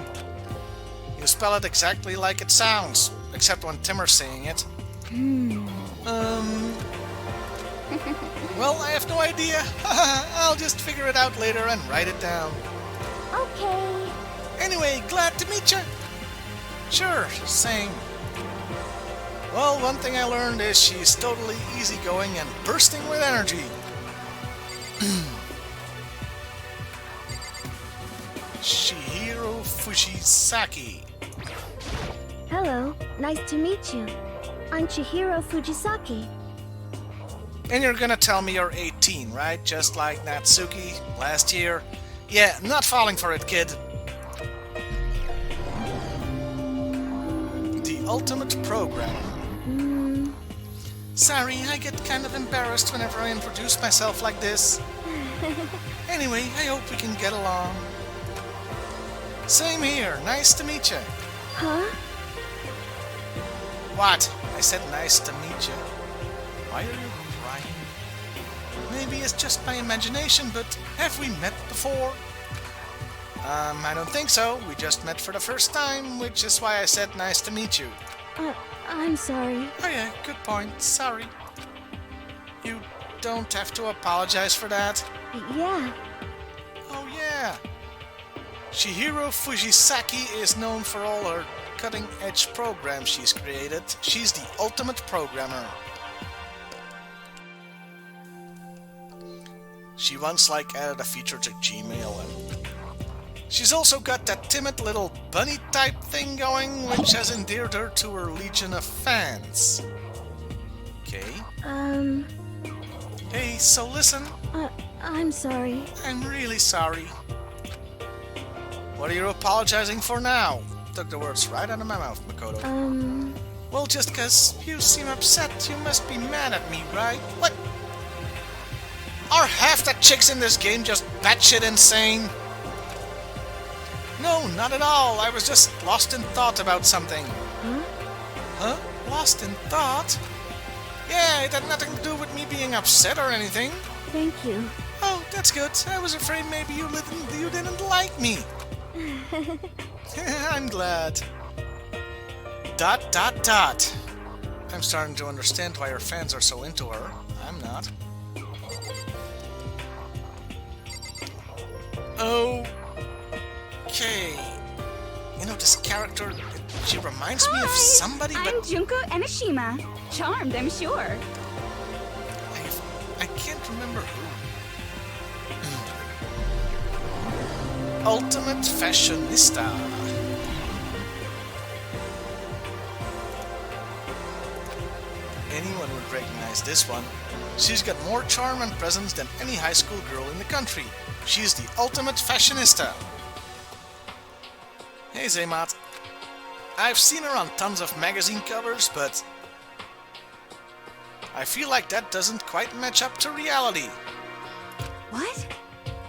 You spell it exactly like it sounds, except when Timmer's saying it. Well, I have no idea. I'll just figure it out later and write it down. Okay. Anyway, glad to meet you. Sure, same. Well, one thing I learned is she's totally easygoing and bursting with energy. Chihiro Fujisaki. Hello, nice to meet you. I'm Chihiro Fujisaki. And you're gonna tell me you're 18, right? Just like Natsuki last year? Yeah, not falling for it, kid. The ultimate programmer. Sorry, I get kind of embarrassed whenever I introduce myself like this. Anyway, I hope we can get along. Same here, nice to meet you. Huh? What? I said nice to meet you. Why are you crying? Maybe it's just my imagination, but have we met before? I don't think so. We just met for the first time, which is why I said nice to meet you. I'm sorry. Oh yeah, good point. Sorry. You don't have to apologize for that. Yeah. Oh yeah. Chihiro Fujisaki is known for all her cutting-edge programs she's created. She's the ultimate programmer. She once added a feature to Gmail, and she's also got that timid little bunny type thing going, which has endeared her to her legion of fans. Okay. Hey, so listen. I'm sorry. I'm really sorry. What are you apologizing for now? Took the words right out of my mouth, Makoto. Well, just 'cause you seem upset, you must be mad at me, right? What? Are half the chicks in this game just batshit insane? No, not at all. I was just lost in thought about something. Huh? Huh? Lost in thought? Yeah, it had nothing to do with me being upset or anything. Thank you. Oh, that's good. I was afraid maybe you didn't like me. I'm glad. ... I'm starting to understand why her fans are so into her. I'm not. Okay. You know, this character, she reminds me of somebody, but I'm Junko Emishima. Charmed, I'm sure. I can't remember who. Ultimate Fashionista. Anyone would recognize this one. She's got more charm and presence than any high school girl in the country. She's the ultimate fashionista. Hey Zaymat. I've seen her on tons of magazine covers, but I feel like that doesn't quite match up to reality. What?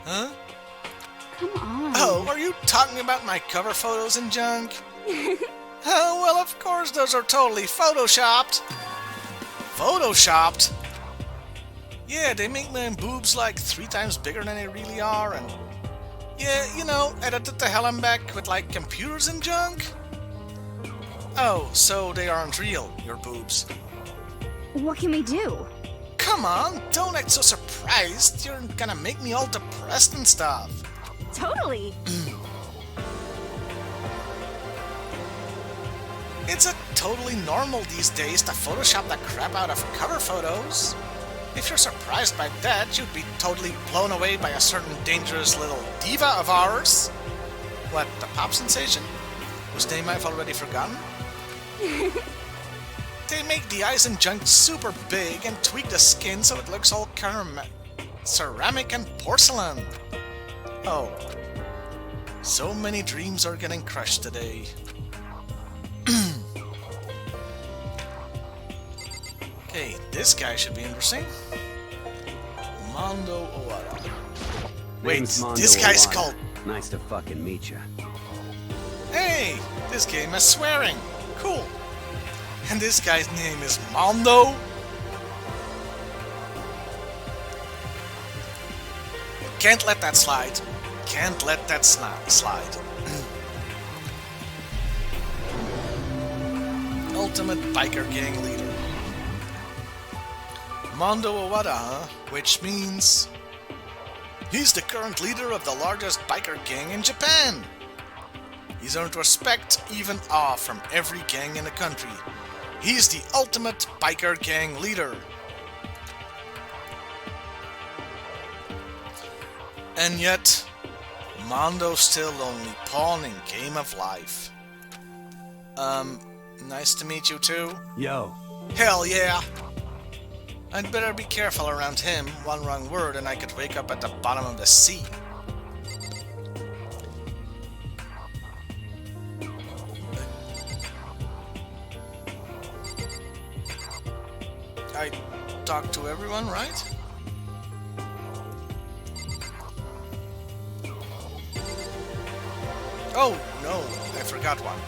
Huh? Come on. Oh, are you talking about my cover photos and junk? Oh, well, of course those are totally photoshopped. Photoshopped? Yeah, they make my boobs 3 times bigger than they really are, and yeah, you know, edited the hell and back with computers and junk. Oh, so they aren't real, your boobs. What can we do? Come on, don't act so surprised. You're gonna make me all depressed and stuff. Totally. It's a totally normal these days to Photoshop the crap out of cover photos. If you're surprised by that, you'd be totally blown away by a certain dangerous little diva of ours. What, the pop sensation? Whose name I've already forgotten? They make the eyes and junk super big and tweak the skin so it looks all ceramic and porcelain. Oh. So many dreams are getting crushed today. Okay, this guy should be interesting. Mondo Owara. Wait, Name's Mondo this guy's Owara. called... Nice to fucking meet you. Hey, this game is swearing. Cool. And this guy's name is Mondo? Can't let that slide. Can't let that slide. Ultimate biker gang leader. Mondo Owada, huh? Which means he's the current leader of the largest biker gang in Japan. He's earned respect, even awe from every gang in the country. He's the ultimate biker gang leader. And yet, Mondo still lonely, pawn in game of life. Nice to meet you too. Yo. Hell yeah! I'd better be careful around him. One wrong word and I could wake up at the bottom of the sea. I talk to everyone, right? Oh, no, I forgot one.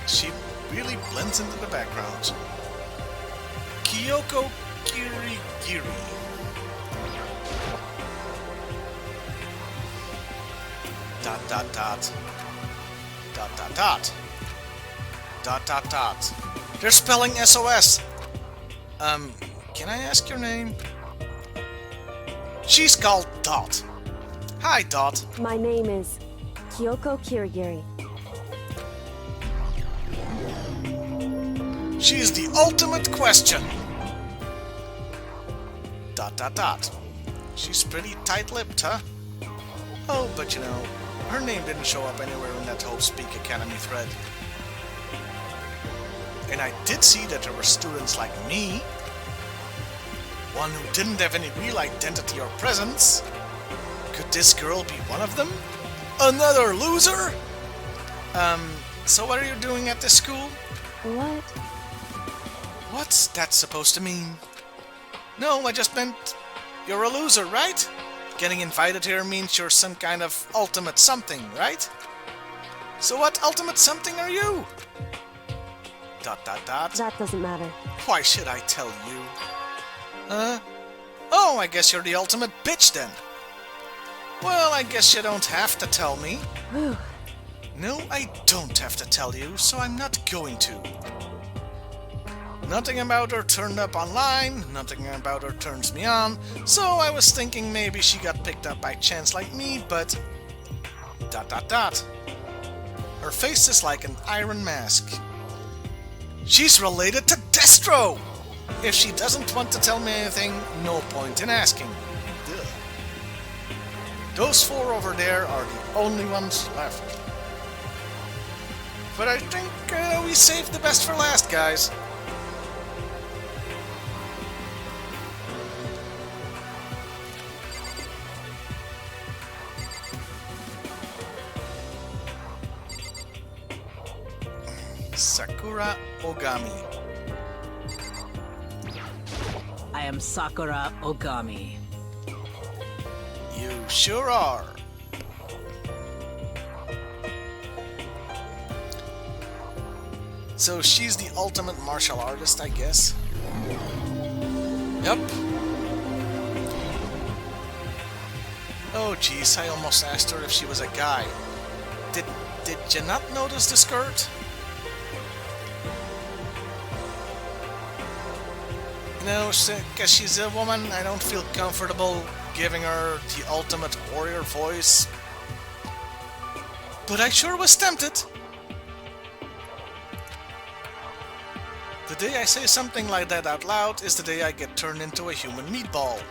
She really blends into the background. Kyoko Kirigiri. Dot dot dot. Dot dot dot. Dot dot dot. They're spelling SOS. Can I ask your name? She's called Dot. Hi, Dot. My name is Kyoko Kirigiri. She's the ultimate question. Dot dot dot. She's pretty tight-lipped, huh? Oh, but you know, her name didn't show up anywhere in that whole Speak Academy thread. And I did see that there were students like me, one who didn't have any real identity or presence. Could this girl be one of them? Another loser? So what are you doing at this school? What? What's that supposed to mean? No, I just meant you're a loser, right? Getting invited here means you're some kind of ultimate something, right? So what ultimate something are you? Dot dot dot. That doesn't matter. Why should I tell you? Huh? Oh, I guess you're the ultimate bitch then. Well, I guess you don't have to tell me. Whew. No, I don't have to tell you, so I'm not going to. Nothing about her turned up online, nothing about her turns me on, so I was thinking maybe she got picked up by chance like me, but... Dot dot dot. Her face is like an iron mask. She's related to Destro! If she doesn't want to tell me anything, no point in asking. Ugh. Those four over there are the only ones left. But I think we saved the best for last, guys. Sakura Ogami. I am Sakura Ogami. You sure are. So she's the ultimate martial artist, I guess. Yep. Oh jeez, I almost asked her if she was a guy. Did you not notice the skirt? No, because she's a woman, I don't feel comfortable giving her the ultimate warrior voice. But I sure was tempted. The day I say something like that out loud is the day I get turned into a human meatball.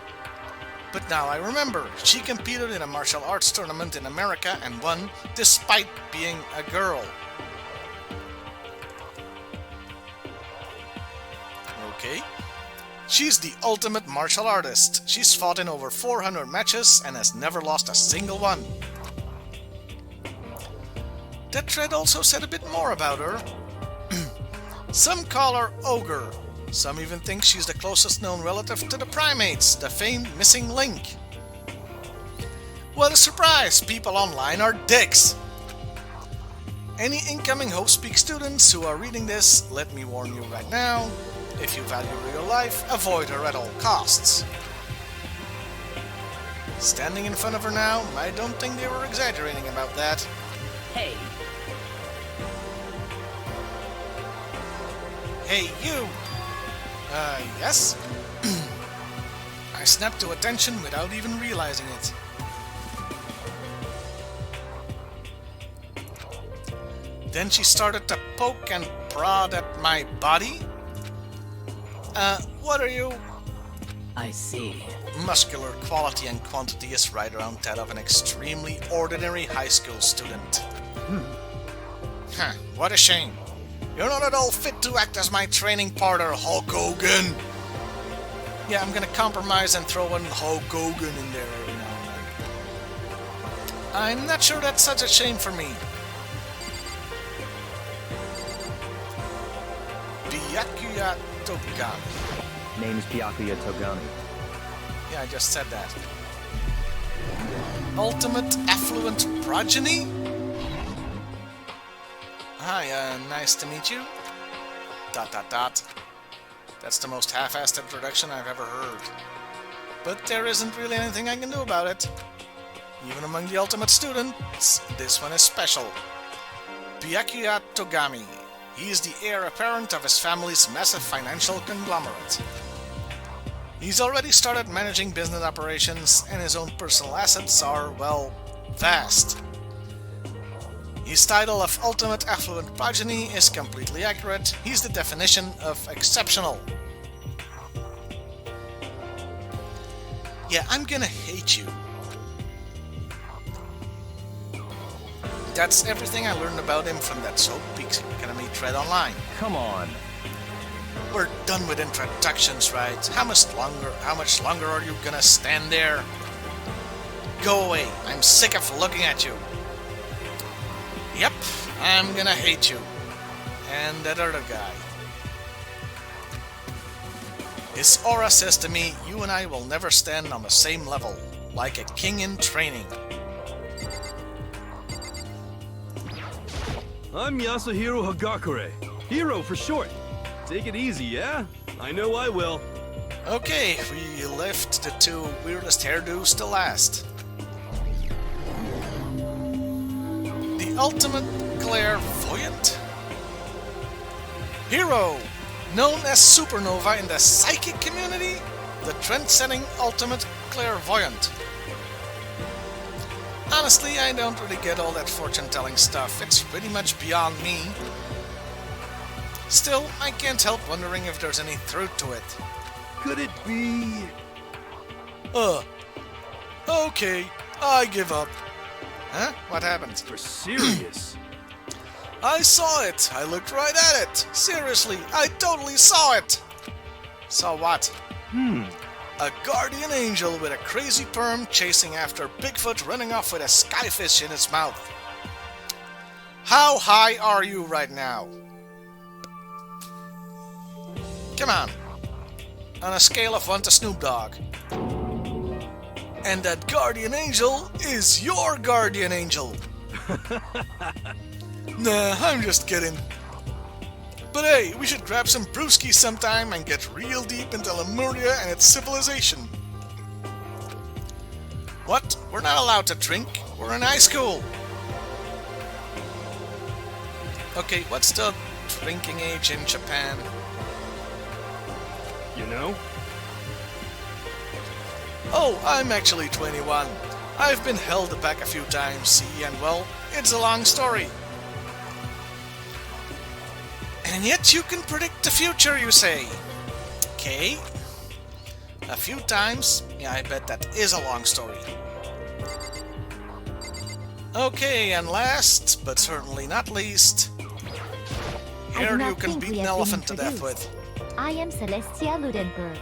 But now I remember, she competed in a martial arts tournament in America and won despite being a girl. Okay. She's the ultimate martial artist. She's fought in over 400 matches and has never lost a single one. That thread also said a bit more about her. Some call her Ogre. Some even think she's the closest known relative to the primates, the famed missing link. What a surprise! People online are dicks! Any incoming HopeSpeak students who are reading this, let me warn you right now. If you value real life, avoid her at all costs. Standing in front of her now, I don't think they were exaggerating about that. Hey. Hey, you! Yes? I snapped to attention without even realizing it. Then she started to poke and prod at my body. What are you... I see. Muscular quality and quantity is right around that of an extremely ordinary high school student. Huh, what a shame. You're not at all fit to act as my training partner, Hulk Hogan. Yeah, I'm gonna compromise and throw in Hulk Hogan in there every now and then. I'm not sure that's such a shame for me. Byakuya Togami. Name's Byakuya Togami. Yeah, I just said that. Ultimate Affluent Progeny? Hi, nice to meet you. ... That's the most half-assed introduction I've ever heard. But there isn't really anything I can do about it. Even among the ultimate students, this one is special. Byakuya Togami. He is the heir apparent of his family's massive financial conglomerate. He's already started managing business operations, and his own personal assets are, well, vast. His title of Ultimate Affluent Progeny is completely accurate. He's the definition of exceptional. Yeah, I'm gonna hate you. That's everything I learned about him from that Soap Peaks Academy thread online. Come on. We're done with introductions, right? How much longer are you gonna stand there? Go away. I'm sick of looking at you. Yep, I'm gonna hate you. And that other guy. His aura says to me, you and I will never stand on the same level, like a king in training. I'm Yasuhiro Hagakure. Hero for short. Take it easy, yeah? I know I will. Okay, we left the two weirdest hairdos to last. The ultimate clairvoyant? Hero! Known as Supernova in the psychic community, the trend-setting ultimate clairvoyant. Honestly, I don't really get all that fortune-telling stuff. It's pretty much beyond me. Still, I can't help wondering if there's any truth to it. Could it be... Okay, I give up. Huh? What happened? For serious? I saw it! I looked right at it! Seriously, I totally saw it! Saw what? A guardian angel with a crazy perm chasing after Bigfoot running off with a skyfish in its mouth. How high are you right now? Come on. On a scale of 1 to Snoop Dogg. And that guardian angel is your guardian angel. Nah, I'm just kidding. But hey, we should grab some brewskis sometime and get real deep into Lemuria and its civilization. What? We're not allowed to drink? We're in high school. Okay, what's the drinking age in Japan? You know? Oh, I'm actually 21. I've been held back a few times, see, and well, it's a long story. And yet you can predict the future, you say? Okay. A few times? Yeah, I bet that is a long story. Okay, and last, but certainly not least, here you can beat an elephant to death with. I am Celestia Ludenberg.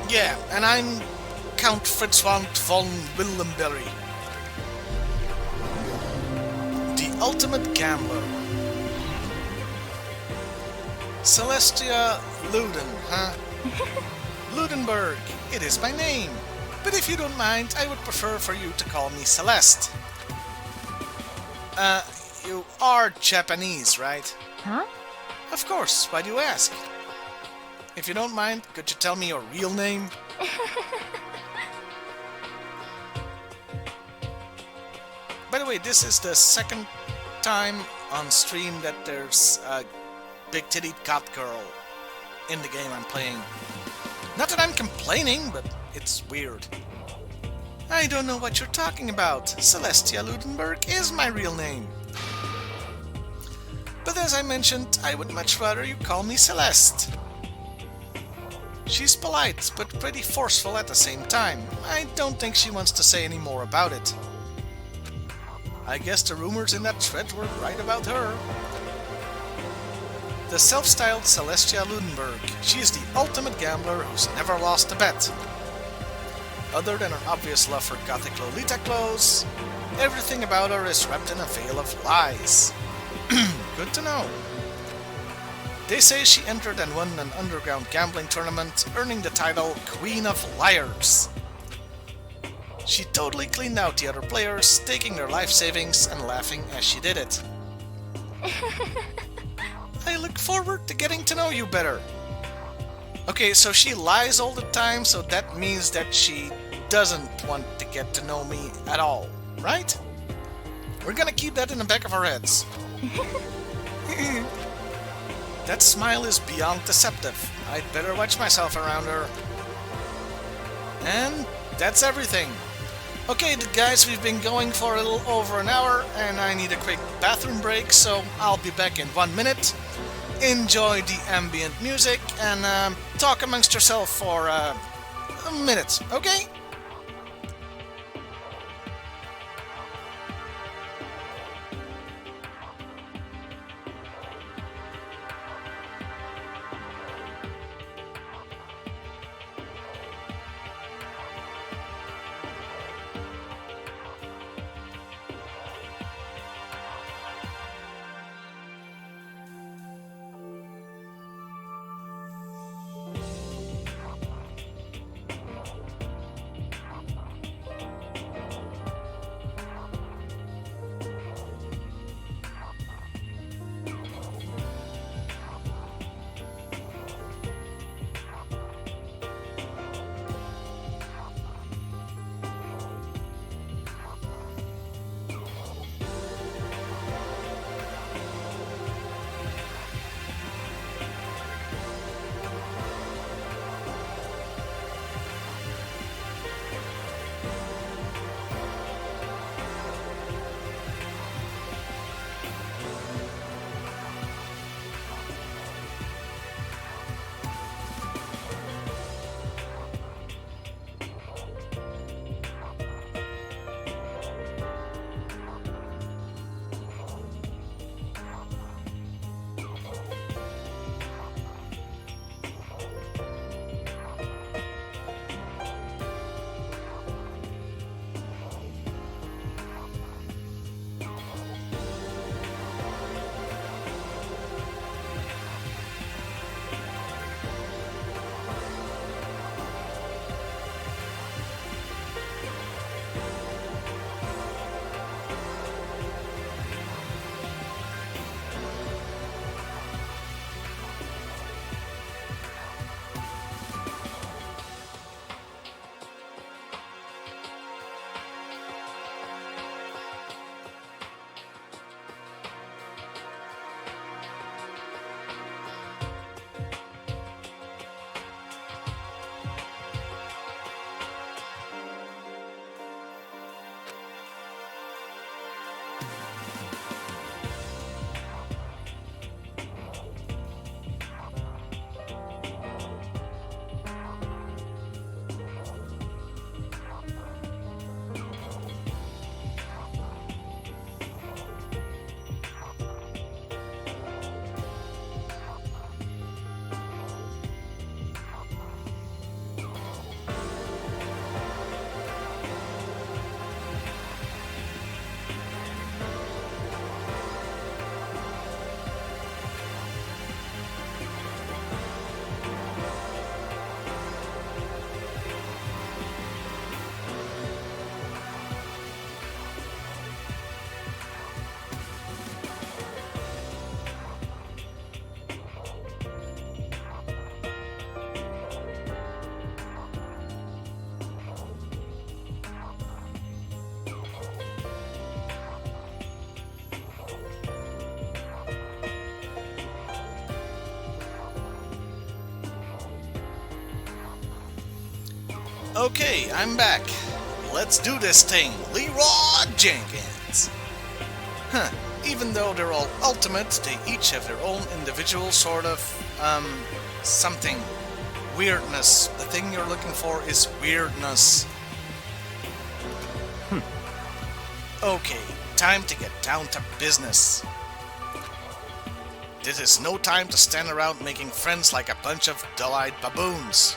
Yeah, and I'm Count Fritzwand von Willemberry. The ultimate gambler. Celestia Luden, huh? Ludenberg, it is my name. But if you don't mind, I would prefer for you to call me Celeste. You are Japanese, right? Huh? Of course, why do you ask? If you don't mind, could you tell me your real name? By the way, this is the second time on stream that there's a big-titted cat girl in the game I'm playing. Not that I'm complaining, but it's weird. I don't know what you're talking about. Celestia Ludenberg is my real name. But as I mentioned, I would much rather you call me Celeste. She's polite, but pretty forceful at the same time. I don't think she wants to say any more about it. I guess the rumors in that thread were right about her. The self-styled Celestia Ludenberg. She is the ultimate gambler who's never lost a bet. Other than her obvious love for gothic Lolita clothes, everything about her is wrapped in a veil of lies. Good to know. They say she entered and won an underground gambling tournament, earning the title Queen of Liars. She totally cleaned out the other players, taking their life savings and laughing as she did it. I look forward to getting to know you better. Okay, so she lies all the time, so that means that she doesn't want to get to know me at all, right? We're gonna keep that in the back of our heads. That smile is beyond deceptive. I'd better watch myself around her. And that's everything. Okay, guys, we've been going for a little over an hour, and I need a quick bathroom break, so I'll be back in 1 minute. Enjoy the ambient music, and talk amongst yourself for a minute, okay? Okay, I'm back. Let's do this thing, Leroy Jenkins. Huh. Even though they're all ultimate, they each have their own individual sort of, something. Weirdness. The thing you're looking for is weirdness. Okay, time to get down to business. This is no time to stand around making friends like a bunch of dull-eyed baboons.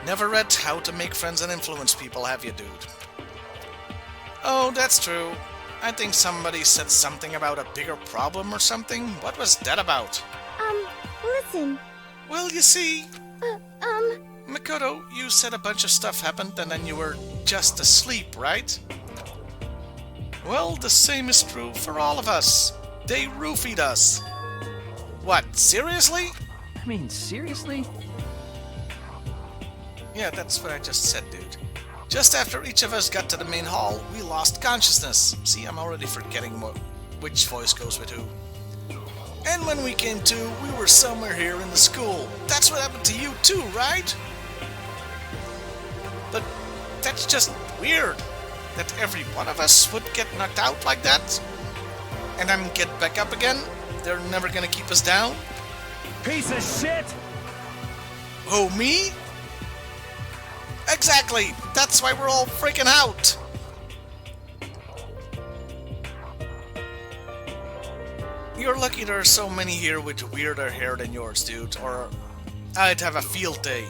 Never read How to Make Friends and Influence People, have you, dude? Oh, that's true. I think somebody said something about a bigger problem or something. What was that about? Listen. Well, you see... Makoto, you said a bunch of stuff happened and then you were just asleep, right? Well, the same is true for all of us. They roofied us. What, seriously? I mean, seriously? Yeah, that's what I just said, dude. Just after each of us got to the main hall, we lost consciousness. See, I'm already forgetting which voice goes with who. And when we came to, we were somewhere here in the school. That's what happened to you too, right? But that's just weird. That every one of us would get knocked out like that. And then get back up again. They're never gonna keep us down. Piece of shit! Who, me? Exactly! That's why we're all freaking out! You're lucky there are so many here with weirder hair than yours, dude, or I'd have a field day.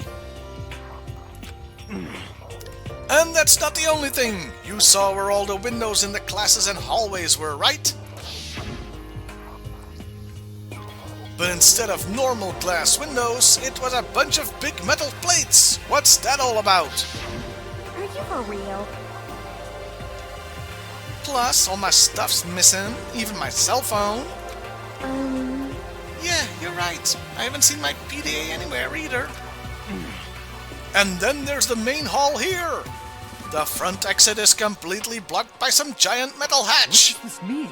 And that's not the only thing! You saw where all the windows in the classes and hallways were, right? But instead of normal glass windows, it was a bunch of big metal plates! What's that all about? Are you for real? Plus, all my stuff's missing, even my cell phone. Yeah, you're right. I haven't seen my PDA anywhere either. And then there's the main hall here. The front exit is completely blocked by some giant metal hatch. What does this mean?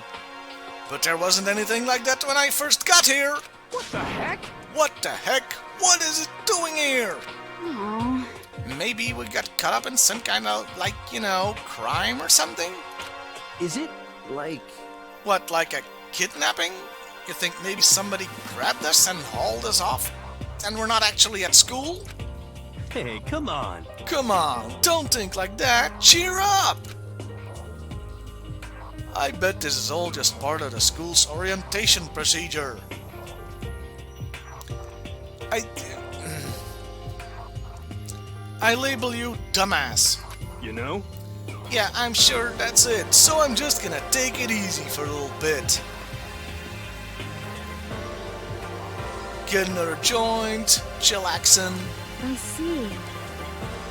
But there wasn't anything like that when I first got here. What the heck? What the heck? What is it doing here? Aww. Maybe we got caught up in some kind of, like, you know, crime or something? Is it, like... What, like a kidnapping? You think maybe somebody grabbed us and hauled us off? And we're not actually at school? Hey, come on. Come on, don't think like that. Cheer up! I bet this is all just part of the school's orientation procedure. I label you dumbass. You know? Yeah, I'm sure that's it. So I'm just gonna take it easy for a little bit. Get another joint, chillaxin'. I see.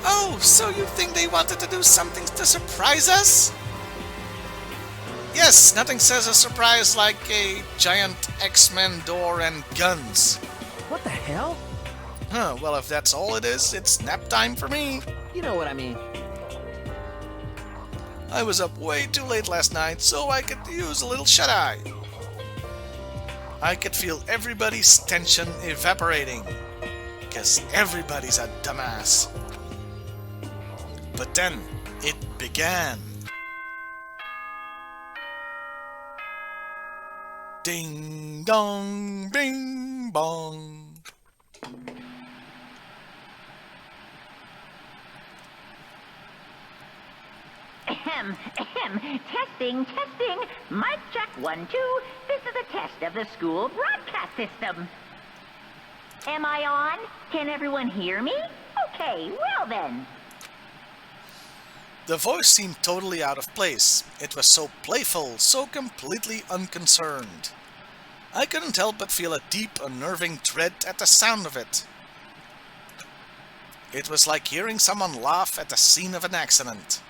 Oh, so you think they wanted to do something to surprise us? Yes, nothing says a surprise like a giant X-Men door and guns. What the hell? Huh, well if that's all it is, it's nap time for me. You know what I mean. I was up way too late last night, so I could use a little shut-eye. I could feel everybody's tension evaporating. Because everybody's a dumbass. But then, it began. Ding dong, bing bong. Ahem, ahem. Testing, testing. Mic check 1, 2. This is a test of the school broadcast system. Am I on? Can everyone hear me? Okay, well then. The voice seemed totally out of place. It was so playful, so completely unconcerned. I couldn't help but feel a deep, unnerving dread at the sound of it. It was like hearing someone laugh at the scene of an accident.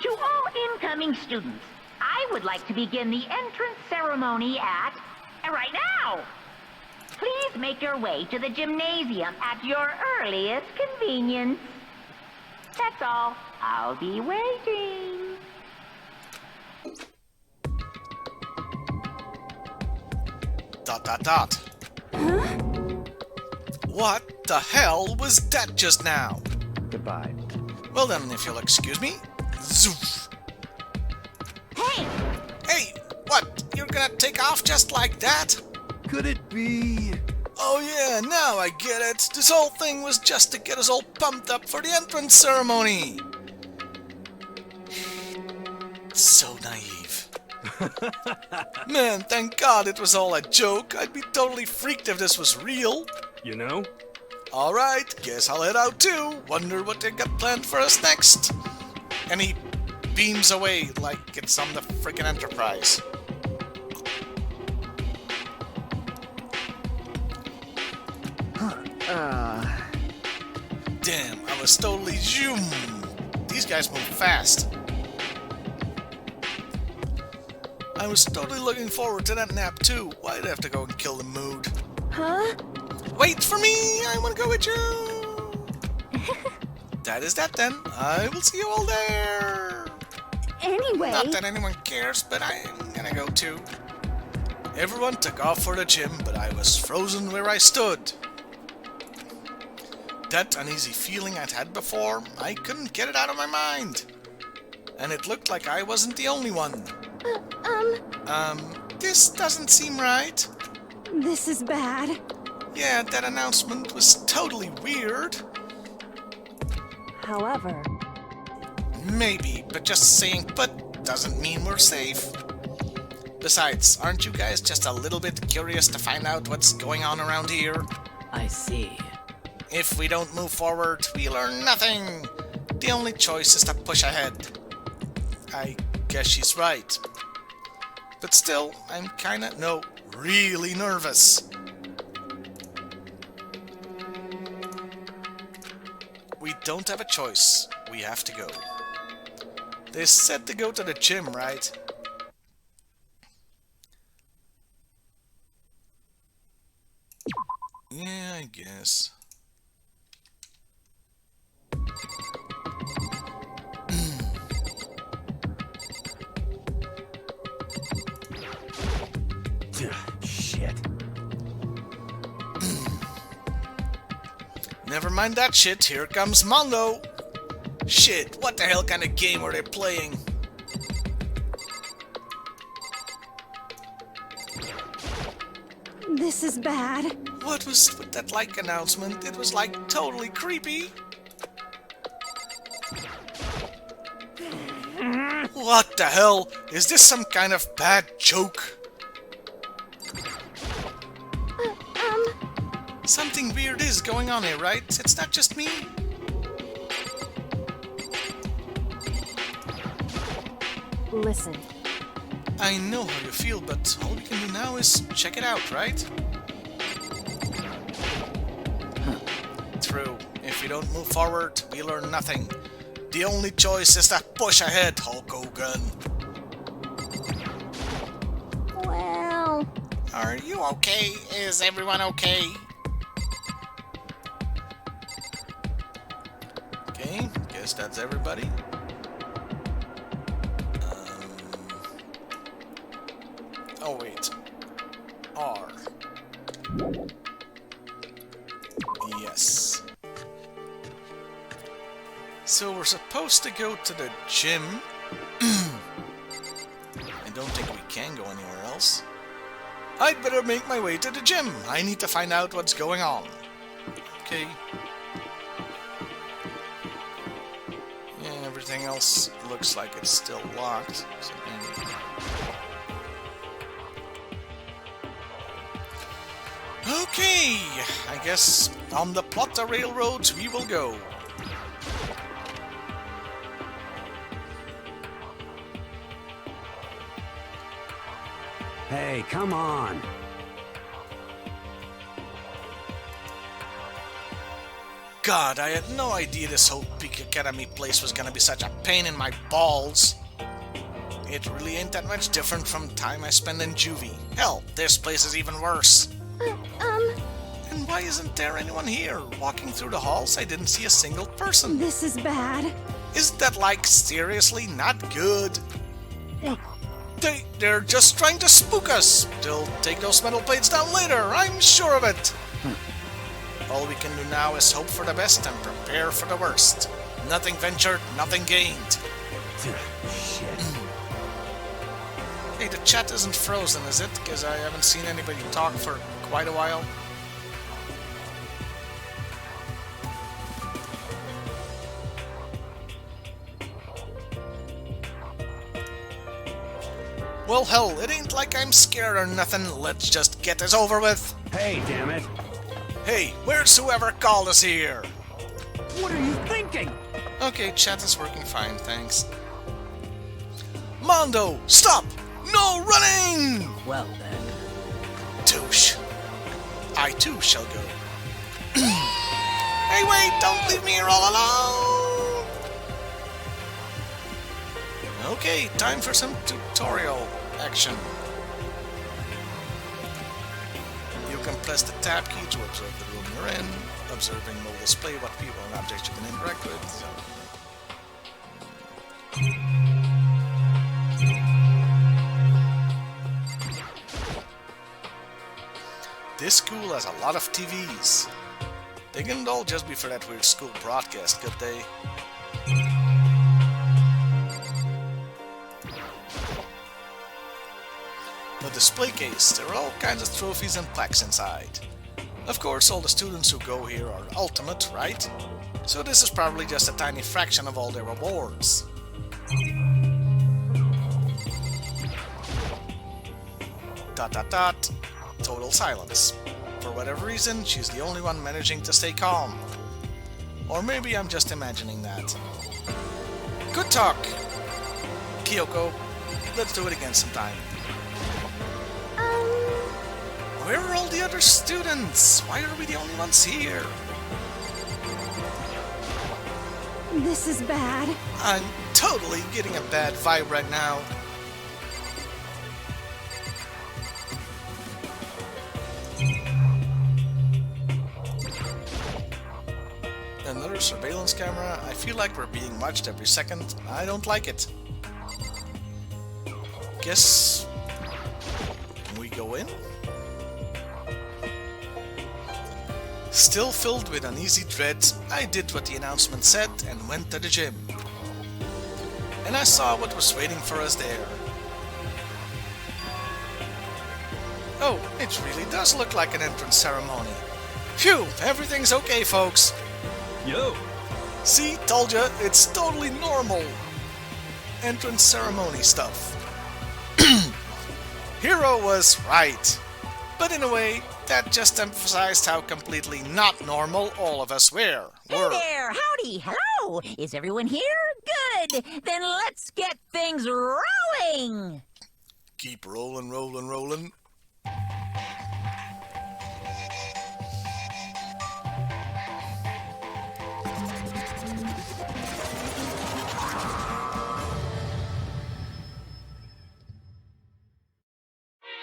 To all incoming students, I would like to begin the entrance ceremony right now. Please make your way to the gymnasium at your earliest convenience. That's all. I'll be waiting. Dot. Huh? What the hell was that just now? Goodbye. Well then, if you'll excuse me. Zoof. Hey! Hey, what? You're gonna take off just like that? Could it be... Oh yeah, now I get it. This whole thing was just to get us all pumped up for the entrance ceremony. So naive. Man, thank God it was all a joke. I'd be totally freaked if this was real. You know? Alright, guess I'll head out too. Wonder what they got planned for us next. And he beams away like it's on the frickin' Enterprise. Damn, I was totally zoom. These guys move fast. I was totally looking forward to that nap too. Why'd I have to go and kill the mood? Huh? Wait for me! I wanna go with you! That is that then. I will see you all there! Anyway... Not that anyone cares, but I'm gonna go too. Everyone took off for the gym, but I was frozen where I stood. That uneasy feeling I'd had before, I couldn't get it out of my mind. And it looked like I wasn't the only one. This doesn't seem right. This is bad. Yeah, that announcement was totally weird. However... Maybe, but just saying but doesn't mean we're safe. Besides, aren't you guys just a little bit curious to find out what's going on around here? I see. If we don't move forward, we learn nothing. The only choice is to push ahead. I guess she's right. But still, I'm kinda, really nervous. We don't have a choice. We have to go. They said to go to the gym, right? Yeah, I guess. Shit. Never mind that shit, here comes Mondo! Shit, what the hell kind of game are they playing? This is bad. What was with that like announcement? It was like totally creepy. What the hell? Is this some kind of bad joke? Something weird is going on here, right? It's not just me? Listen. I know how you feel, but all we can do now is check it out, right? True. If we don't move forward, we learn nothing. The only choice is to push ahead, Hulk Hogan. Well... Are you okay? Is everyone okay? Okay, guess that's everybody. Oh wait. R. Yes. So we're supposed to go to the gym. I don't think we can go anywhere else. I'd better make my way to the gym. I need to find out what's going on. Okay. Yeah, everything else looks like it's still locked. So maybe... Okay, I guess on the Plata Railroads we will go. Hey, come on. God, I had no idea this whole Peak Academy place was gonna be such a pain in my balls. It really ain't that much different from time I spend in juvie. Hell, this place is even worse. And why isn't there anyone here? Walking through the halls, I didn't see a single person. This is bad. Isn't that, like, seriously not good? They're just trying to spook us. They'll take those metal plates down later, I'm sure of it. All we can do now is hope for the best and prepare for the worst. Nothing ventured, nothing gained. Shit. Hey, the chat isn't frozen, is it? Because I haven't seen anybody talk for quite a while. Well, hell, it ain't like I'm scared or nothing. Let's just get this over with. Hey, damn it. Hey, where's whoever called us here? What are you thinking? Okay, chat is working fine, thanks. Mondo, stop! No running! Well then. Douche. I too shall go. Hey, wait! Don't leave me here all alone! Okay, time for some tutorial action. You can press the tab key to observe the room you're in. Observing will display what people and objects you can interact with. This school has a lot of TVs. They couldn't all just be for that weird school broadcast, could they? The display case, there are all kinds of trophies and plaques inside. Of course, all the students who go here are ultimate, right? So this is probably just a tiny fraction of all their rewards. Dot dot dot. Total silence. For whatever reason, she's the only one managing to stay calm. Or maybe I'm just imagining that. Good talk! Kyoko, let's do it again sometime. Where are all the other students? Why are we the only ones here? This is bad. I'm totally getting a bad vibe right now. Another surveillance camera. I feel like we're being watched every second. I don't like it. Guess... Can we go in? Still filled with uneasy dread, I did what the announcement said and went to the gym. And I saw what was waiting for us there. Oh, it really does look like an entrance ceremony. Phew, everything's okay, folks. Yo! See, told ya, it's totally normal. Entrance ceremony stuff. Hiro was right. But in a way, that just emphasized how completely not normal all of us were. Hey there! Howdy! Hello! Is everyone here? Good! Then let's get things rolling! Keep rolling, rolling, rolling.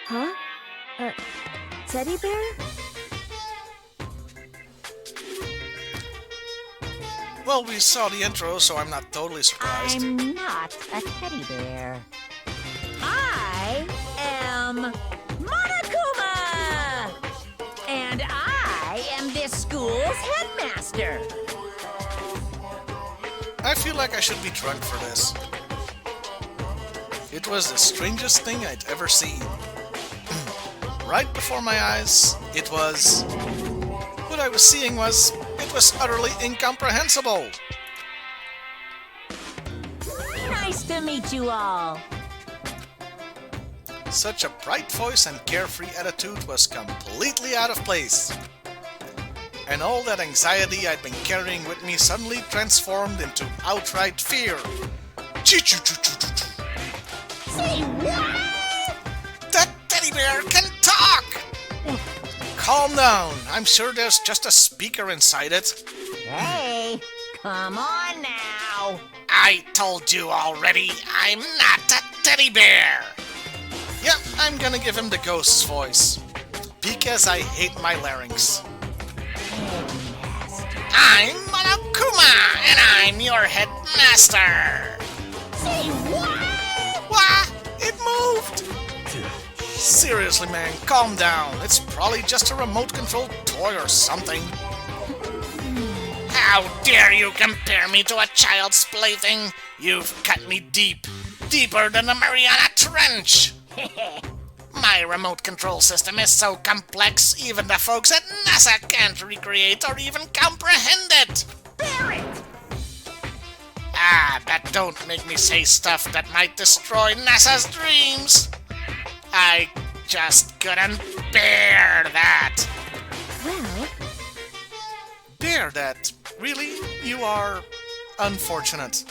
Huh? Teddy bear? Well, we saw the intro, so I'm not totally surprised. I'm not a teddy bear. I am Monokuma! And I am this school's headmaster. I feel like I should be drunk for this. It was the strangest thing I'd ever seen. Right before my eyes, it was... What I was seeing was... It was utterly incomprehensible. Nice to meet you all. Such a bright voice and carefree attitude was completely out of place. And all that anxiety I'd been carrying with me suddenly transformed into outright fear. Choo-choo-choo-choo-choo-choo. Say what? That teddy bear can talk! Calm down. I'm sure there's just a speaker inside it. Hey, come on now. I told you already, I'm not a teddy bear. Yep, I'm gonna give him the ghost's voice. Because I hate my larynx. I'm Monokuma, and I'm your headmaster. Say what? What? It moved! Seriously, man, calm down. It's probably just a remote-controlled toy or something. How dare you compare me to a child's plaything? You've cut me deep, deeper than the Mariana Trench. My remote control system is so complex, even the folks at NASA can't recreate or even comprehend it. Bear it! But don't make me say stuff that might destroy NASA's dreams. I just couldn't bear that. Well... Bear that? Really? You are unfortunate.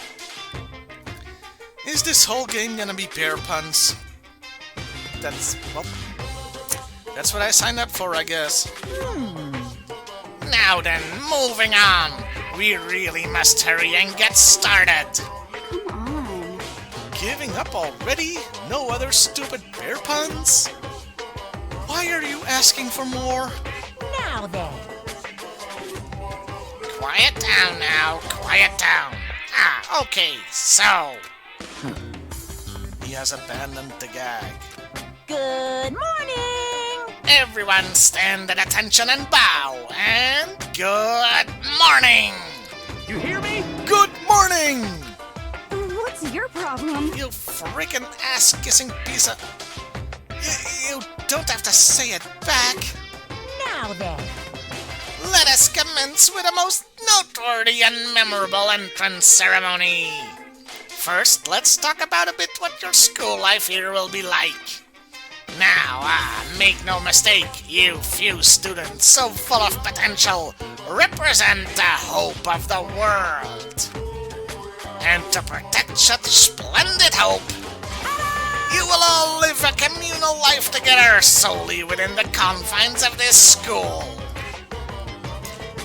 Is this whole game gonna be bear puns? That's what I signed up for, I guess. Now then, moving on. We really must hurry and get started. Come on. Giving up already? No other stupid bear puns? Why are you asking for more? Now then. Quiet down now, quiet down. Okay, so... He has abandoned the gag. Good morning! Everyone stand at attention and bow, and good morning! You hear me? Good morning! What's your problem? You frickin' ass-kissing piece of... You don't have to say it back. Now then. Let us commence with a most noteworthy and memorable entrance ceremony. First, let's talk about a bit what your school life here will be like. Now, make no mistake, you few students so full of potential represent the hope of the world. And to protect such splendid hope, you will all live a communal life together solely within the confines of this school.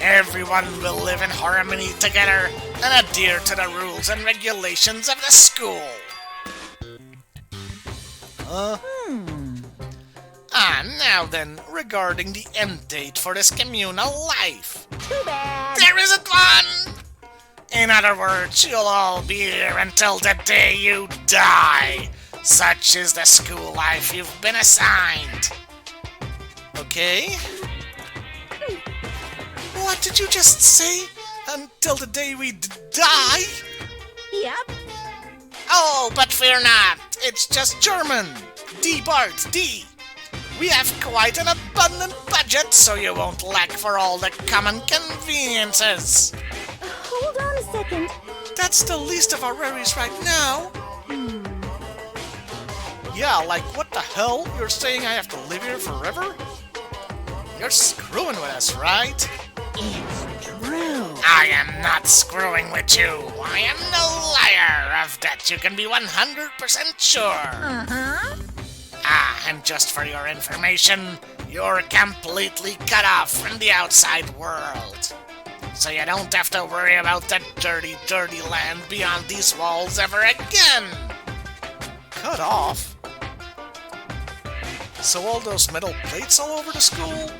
Everyone will live in harmony together and adhere to the rules and regulations of the school. Now then, regarding the end date for this communal life. Too bad. There isn't one! In other words, you'll all be here until the day you die. Such is the school life you've been assigned. Okay? What did you just say? Until the day we die? Yep. Oh, but fear not. It's just German. D Bart, D. We have quite an abundant budget, so you won't lack for all the common conveniences. Hold on a second. That's the least of our worries right now. Yeah, like what the hell? You're saying I have to live here forever? You're screwing with us, right? It's true. I am not screwing with you. I am no liar. Of that you can be 100% sure. And just for your information, you're completely cut off from the outside world. So you don't have to worry about the dirty, dirty land beyond these walls ever again. Cut off? So all those metal plates all over the school?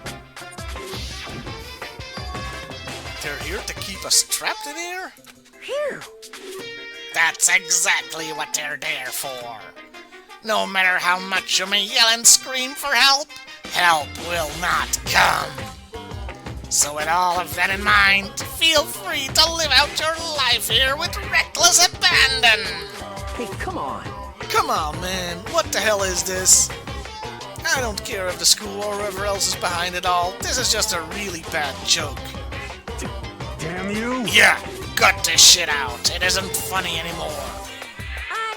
They're here to keep us trapped in here? Phew. That's exactly what they're there for. No matter how much you may yell and scream for help, help will not come. So with all of that in mind, feel free to live out your life here with reckless abandon. Hey, come on. Come on, man. What the hell is this? I don't care if the school or whoever else is behind it all. This is just a really bad joke. Damn you! Yeah, cut this shit out. It isn't funny anymore.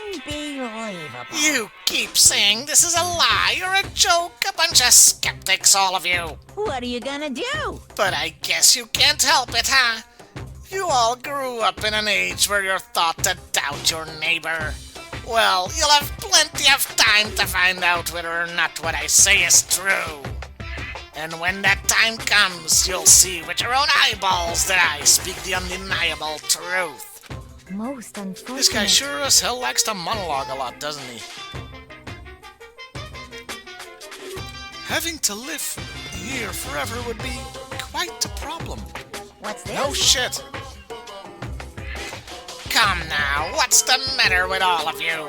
Unbelievable. You keep saying this is a lie or a joke. A bunch of skeptics, all of you. What are you gonna do? But I guess you can't help it, huh? You all grew up in an age where you're taught to doubt your neighbor. Well, you'll have plenty of time to find out whether or not what I say is true. And when that time comes, you'll see with your own eyeballs that I speak the undeniable truth. Most unfortunate. This guy sure as hell likes to monologue a lot, doesn't he? Having to live here forever would be quite a problem. What's this? No shit. Come now, what's the matter with all of you?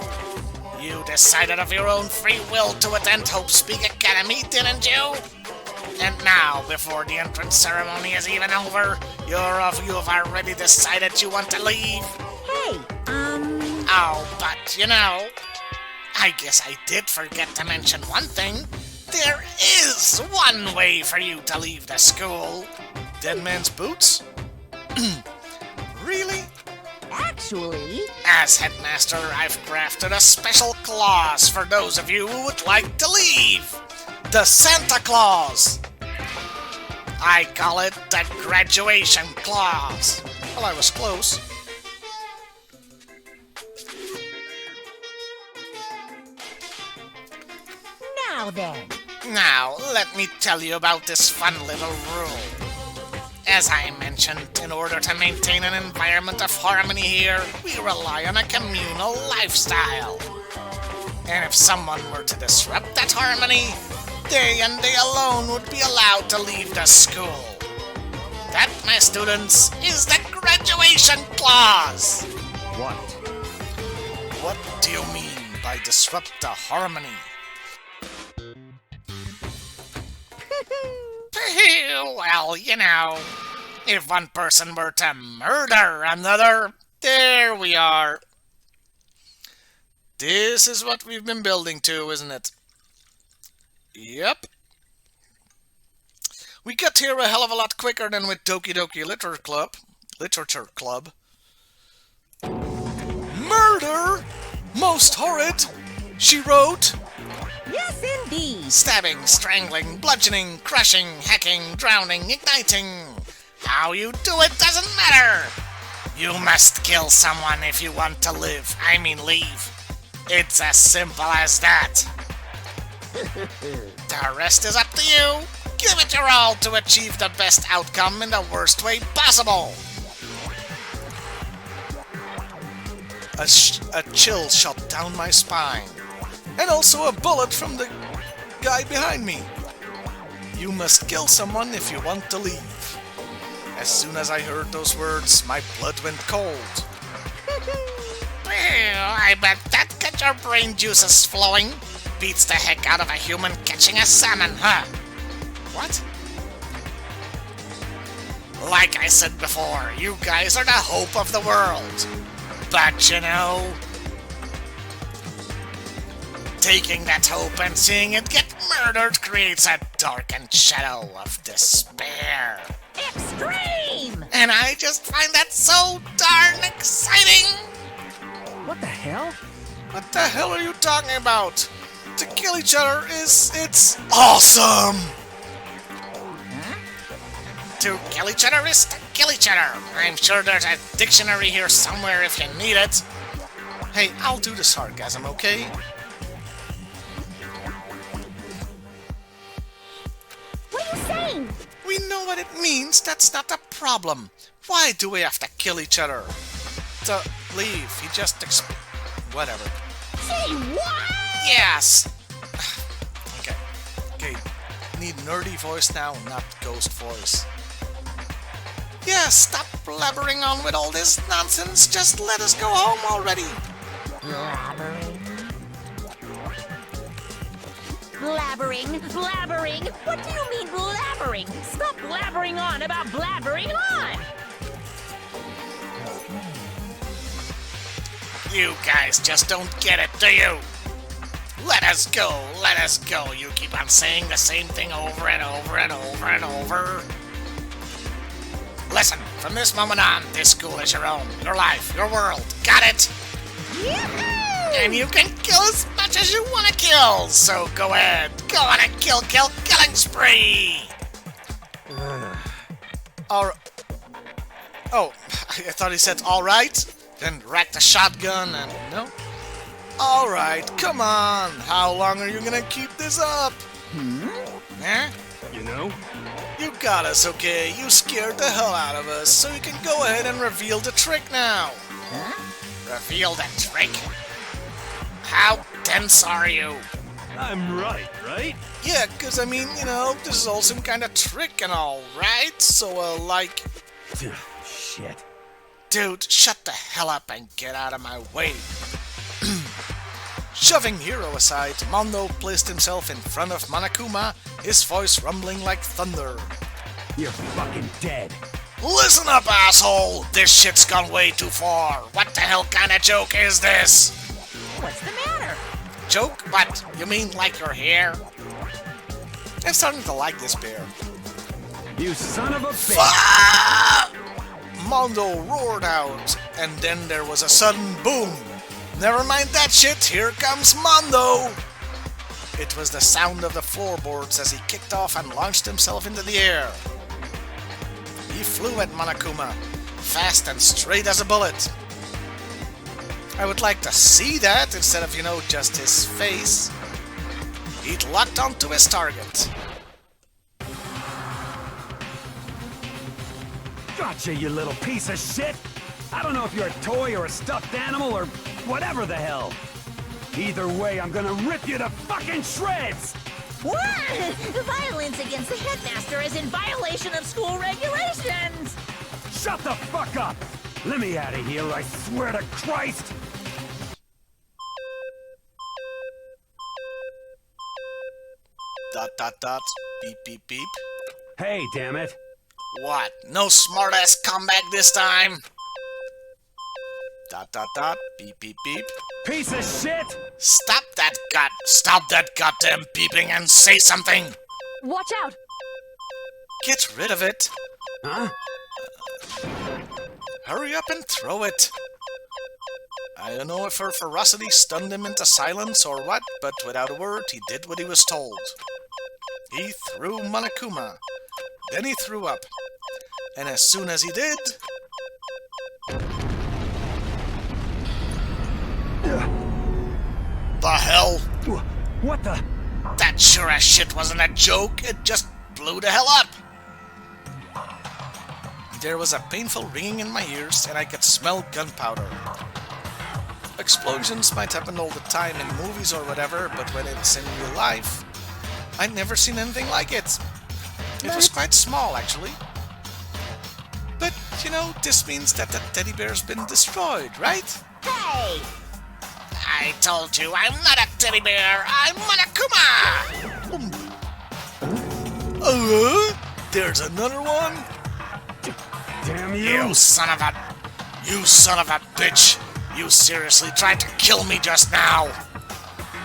You decided of your own free will to attend Hope Speak Academy, didn't you? And now, before the entrance ceremony is even over, you have already decided you want to leave? Hey, Oh, but you know, I guess I did forget to mention one thing. There is one way for you to leave the school. Dead man's boots? Really? actually... As headmaster, I've crafted a special clause for those of you who would like to leave. The Santa Claus. I call it the graduation clause. Well, I was close. Now then. Now, let me tell you about this fun little rule. As I mentioned, in order to maintain an environment of harmony here, we rely on a communal lifestyle. And if someone were to disrupt that harmony, they and they alone would be allowed to leave the school. That, my students, is the graduation clause! What? What do you mean by disrupt the harmony? Well, you know, if one person were to murder another, there we are. This is what we've been building to, isn't it? Yep. We got here a hell of a lot quicker than with Doki Doki Literature Club. Murder? Most horrid, she wrote. Yes, indeed. Stabbing, strangling, bludgeoning, crushing, hacking, drowning, igniting. How you do it doesn't matter. You must kill someone if you want to live. I mean leave. It's as simple as that. The rest is up to you. Give it your all to achieve the best outcome in the worst way possible. A chill shot down my spine. And also a bullet from the guy behind me. You must kill someone if you want to leave. As soon as I heard those words, my blood went cold. I bet that got your brain juices flowing. Beats the heck out of a human catching a salmon, huh? What? Like I said before, you guys are the hope of the world. But you know, taking that hope and seeing it get murdered creates a darkened shadow of despair. Extreme! And I just find that so darn exciting! What the hell? What the hell are you talking about? To kill each other it's awesome! Huh? To kill each other is to kill each other. I'm sure there's a dictionary here somewhere if you need it. Hey, I'll do the sarcasm, okay? What are you saying? We know what it means, that's not a problem. Why do we have to kill each other? To leave, he just whatever. Say what? Yes! Okay. Need nerdy voice now, not ghost voice. Yeah, stop blabbering on with all this nonsense, just let us go home already. Blabbering? What do you mean blabbering? Stop blabbering on about blabbering on! You guys just don't get it, do you? Let us go, you keep on saying the same thing over and over and over and over. Listen, from this moment on, this school is your own, your life, your world, got it? Yahoo! And you can kill as much as you want to kill, so go ahead, go on a killing spree! Oh, I thought he said alright, then racked a shotgun and no? Alright, come on, how long are you gonna keep this up? Huh? You know? You got us, okay? You scared the hell out of us, so you can go ahead and reveal the trick now. Huh? Reveal the trick? How dense are you? I'm right? Yeah, cause I mean, you know, this is all some kind of trick and all, right? So, like... Shit. Dude, shut the hell up and get out of my way. Shoving Hiro aside, Mondo placed himself in front of Monokuma, his voice rumbling like thunder. You're fucking dead. Listen up, asshole! This shit's gone way too far. What the hell kind of joke is this? What's the matter? Joke? What? You mean like your hair? I'm starting to like this bear. You son of a bitch. Fuck! Mondo roared out, and then there was a sudden boom. Never mind that shit, here comes Mondo! It was the sound of the floorboards as he kicked off and launched himself into the air. He flew at Monokuma, fast and straight as a bullet. I would like to see that instead of, just his face. He'd locked onto his target. Gotcha, you little piece of shit! I don't know if you're a toy or a stuffed animal or whatever the hell. Either way, I'm gonna rip you to fucking shreds! What? Violence against the headmaster is in violation of school regulations! Shut the fuck up! Let me out of here, I swear to Christ! Dot dot dot, beep beep beep. Hey, damn it. What? No smartass comeback this time? Dot dot dot, beep beep beep. Piece of shit! Stop that goddamn beeping and say something! Watch out! Get rid of it! Huh? Hurry up and throw it! I don't know if her ferocity stunned him into silence or what, but without a word, he did what he was told. He threw Monokuma. Then he threw up. And as soon as he did... The hell? What the? That sure as shit wasn't a joke, it just blew the hell up! There was a painful ringing in my ears, and I could smell gunpowder. Explosions might happen all the time in movies or whatever, but when it's in real life, I've never seen anything like it. It was quite small, actually. But, this means that the teddy bear's been destroyed, right? Hey! I told you, I'm not a teddy bear, I'm Monokuma! There's another one? Damn you! You son of a bitch! You seriously tried to kill me just now!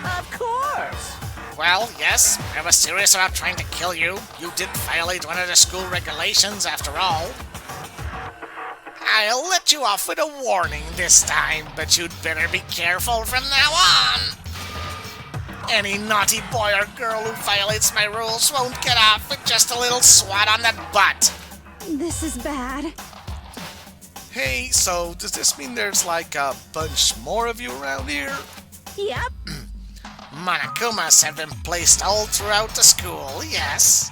Of course! Well, yes, I was serious about trying to kill you. You did violate one of the school regulations, after all. I'll let you off with a warning this time, but you'd better be careful from now on. Any naughty boy or girl who violates my rules won't get off with just a little swat on the butt. This is bad. Hey, so does this mean there's like a bunch more of you around here? Yep. Monokumas have been placed all throughout the school, yes.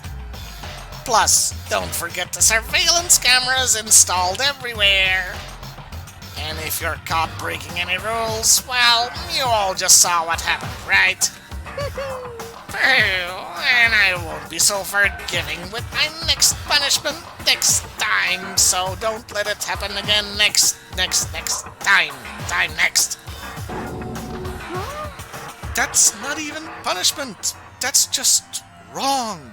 Plus, don't forget the surveillance cameras installed everywhere. And if you're caught breaking any rules, well, you all just saw what happened, right? And I won't be so forgiving with my next punishment next time, so don't let it happen again next time next. That's not even punishment. That's just wrong.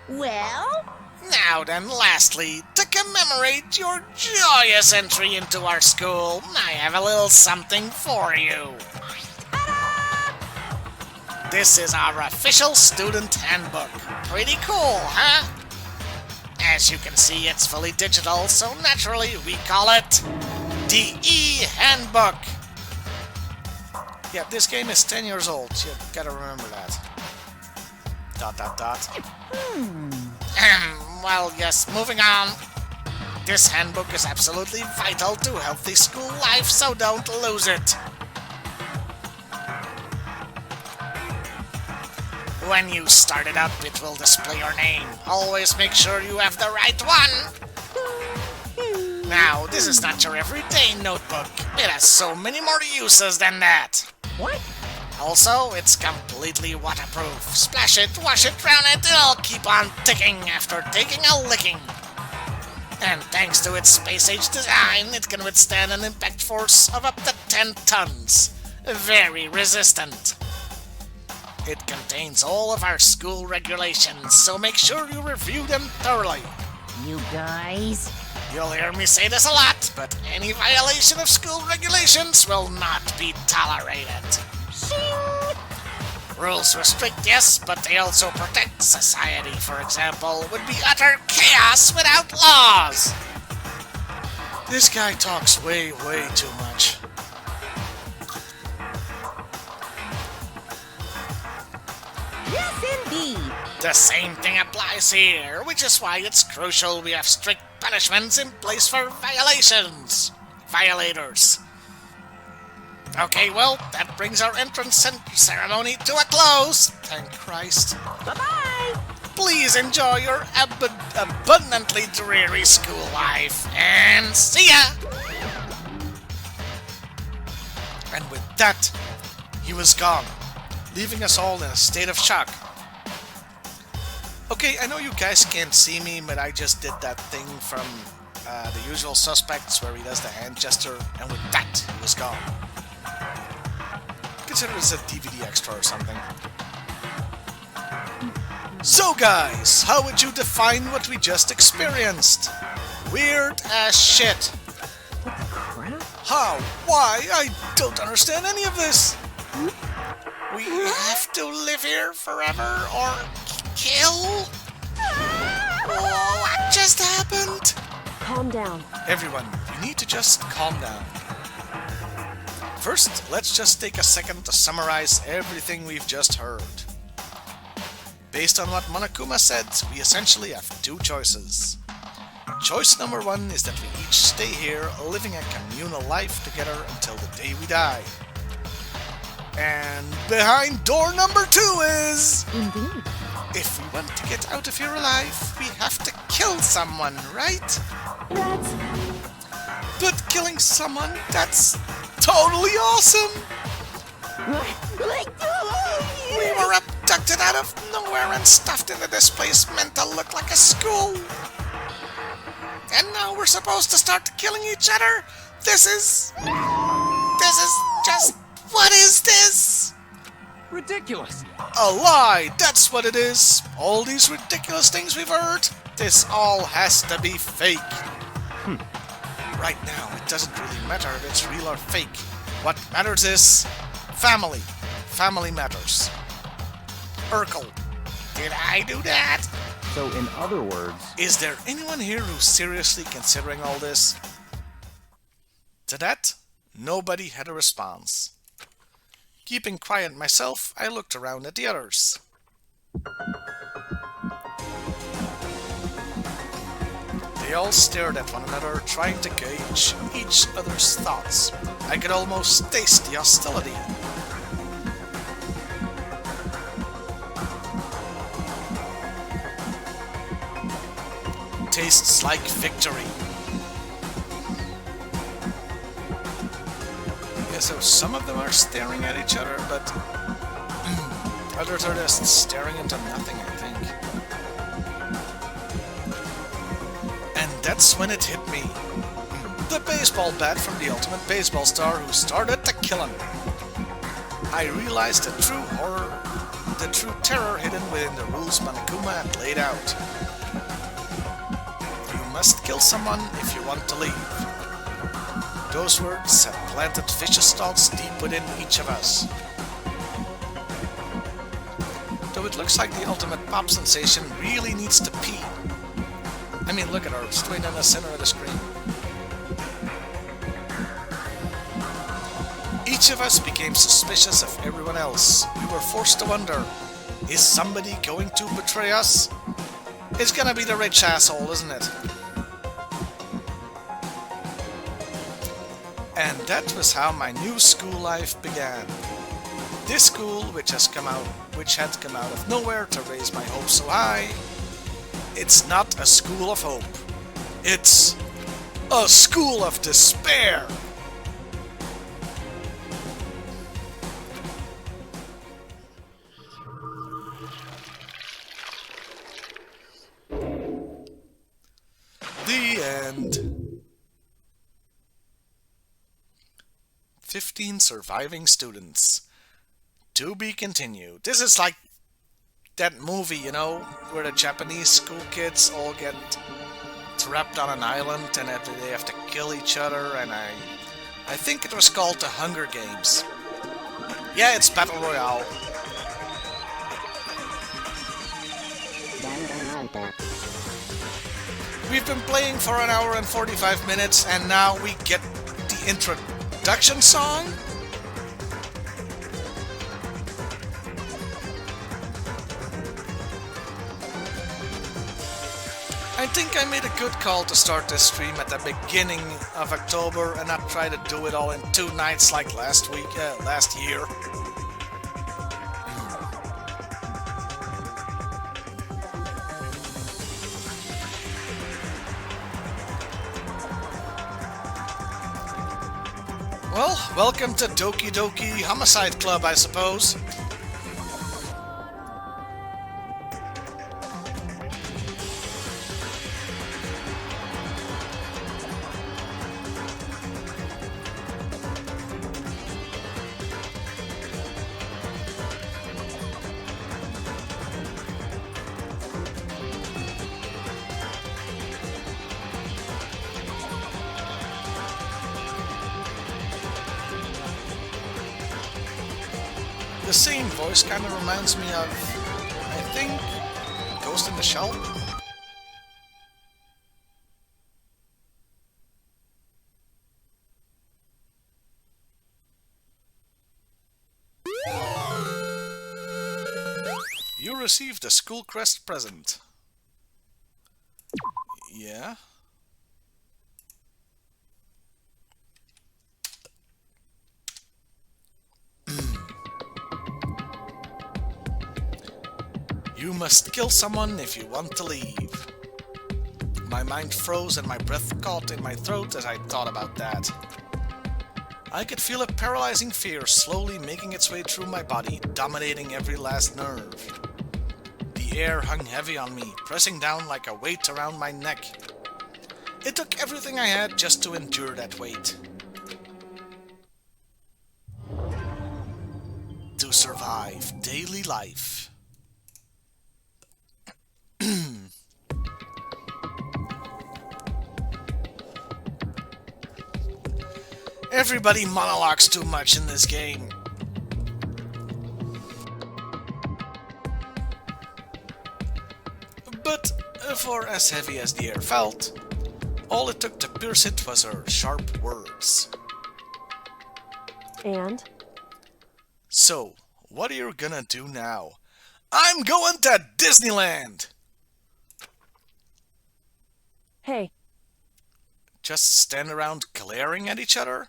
Well? Now then, lastly, to commemorate your joyous entry into our school, I have a little something for you. This is our official student handbook. Pretty cool, huh? As you can see, it's fully digital, so naturally we call it the E-Handbook. Yeah, this game is 10 years old. You gotta remember that. ... Well, yes, moving on. This handbook is absolutely vital to healthy school life, so don't lose it. When you start it up, it will display your name. Always make sure you have the right one. Now, this is not your everyday notebook. It has so many more uses than that. What? Also, it's completely waterproof. Splash it, wash it, drown it, it'll keep on ticking after taking a licking. And thanks to its space-age design, it can withstand an impact force of up to 10 tons. very resistant. It contains all of our school regulations, so make sure you review them thoroughly. You guys? You'll hear me say this a lot, but any violation of school regulations will not be tolerated. Shing! Rules restrict, yes, but they also protect society. For example, would be utter chaos without laws. This guy talks way too much. Yes, indeed. The same thing applies here, which is why it's crucial we have strict punishments in place for violators. Okay, well, that brings our entrance ceremony to a close. Thank Christ. Bye-bye. Please enjoy your abundantly dreary school life, and see ya! And with that, he was gone, leaving us all in a state of shock. Okay, I know you guys can't see me, but I just did that thing from The Usual Suspects where he does the hand gesture, and with that, he was gone. Consider this a DVD extra or something. So guys, how would you define what we just experienced? Weird as shit. What the crap? How? Why? I don't understand any of this. We have to live here forever or kill? What just happened? Calm down. Everyone, you need to just calm down. First, let's just take a second to summarize everything we've just heard. Based on what Monokuma said, we essentially have two choices. Choice number one is that we each stay here, living a communal life together until the day we die. And behind door number two is... Indeed. If we want to get out of here alive, we have to kill someone, right? But killing someone, that's totally awesome! We were abducted out of nowhere and stuffed into this place meant to look like a school. And now we're supposed to start killing each other? This is just... What is this? Ridiculous. A lie, that's what it is. All these ridiculous things we've heard, this all has to be fake. Right now, it doesn't really matter if it's real or fake. What matters is family. Family matters. Urkel, did I do that? So in other words... Is there anyone here who's seriously considering all this? To that, nobody had a response. Keeping quiet myself, I looked around at the others. They all stared at one another, trying to gauge each other's thoughts. I could almost taste the hostility. Tastes like victory. Yeah, so some of them are staring at each other, but others are just staring into nothing, I think. And that's when it hit me. The baseball bat from the ultimate baseball star who started to kill him. I realized the true terror hidden within the rules Monokuma had laid out. You must kill someone if you want to leave. Those words have planted vicious thoughts deep within each of us. Though it looks like the ultimate pop sensation really needs to pee. I mean, look at her, straight in the center of the screen. Each of us became suspicious of everyone else. We were forced to wonder, is somebody going to betray us? It's gonna be the rich asshole, isn't it? And that was how my new school life began. This school, which had come out of nowhere to raise my hopes so high, it's not a school of hope. It's a school of despair. The end. 15 surviving students. To be continued. This is like that movie, you know, where the Japanese school kids all get trapped on an island and they have to kill each other, and I think it was called The Hunger Games. Yeah, it's Battle Royale. We've been playing for an hour and 45 minutes, and now we get the introduction song? I think I made a good call to start this stream at the beginning of October and not try to do it all in 2 nights like last year. Well, welcome to Doki Doki Homicide Club, I suppose. The same voice kind of reminds me of, I think, Ghost in the Shell? You received a school crest present. Yeah? You must kill someone if you want to leave. My mind froze and my breath caught in my throat as I thought about that. I could feel a paralyzing fear slowly making its way through my body, dominating every last nerve. The air hung heavy on me, pressing down like a weight around my neck. It took everything I had just to endure that weight. To survive daily life. Everybody monologues too much in this game. But for as heavy as the air felt, all it took to pierce it was her sharp words. And? So, what are you gonna do now? I'm going to Disneyland! Hey. Just stand around glaring at each other?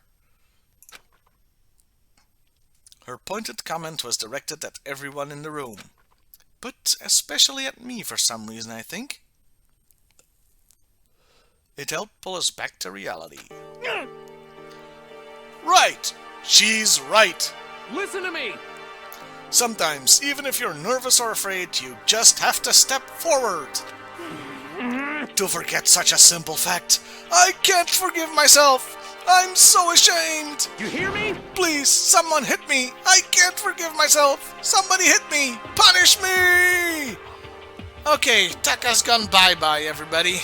Her pointed comment was directed at everyone in the room, but especially at me for some reason, I think. It helped pull us back to reality. Right! She's right! Listen to me! Sometimes, even if you're nervous or afraid, you just have to step forward. To forget such a simple fact, I can't forgive myself! I'm so ashamed! You hear me? Please, someone hit me! I can't forgive myself! Somebody hit me! Punish me! Okay, Taka's gone bye-bye, everybody.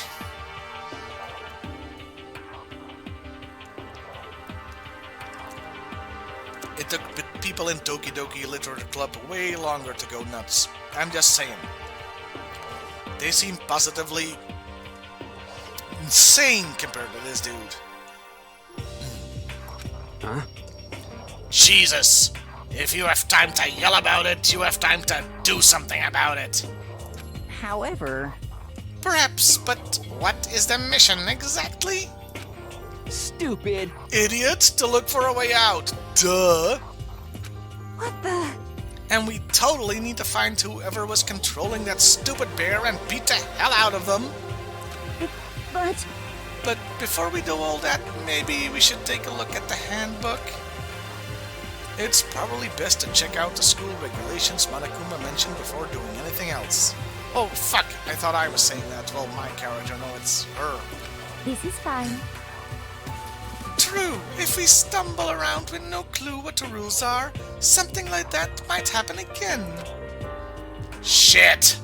It took people in Doki Doki Literature Club way longer to go nuts. I'm just saying. They seem positively insane compared to this dude. Huh? Jesus! If you have time to yell about it, you have time to do something about it. However... Perhaps, but what is the mission exactly? Stupid. Idiot! To look for a way out. Duh! What the... And we totally need to find whoever was controlling that stupid bear and beat the hell out of them. But before we do all that, maybe we should take a look at the handbook. It's probably best to check out the school regulations Monokuma mentioned before doing anything else. Oh, fuck! I thought I was saying that. Well, my character, no, it's her. This is fine. True, If we stumble around with no clue what the rules are, something like that might happen again. Shit!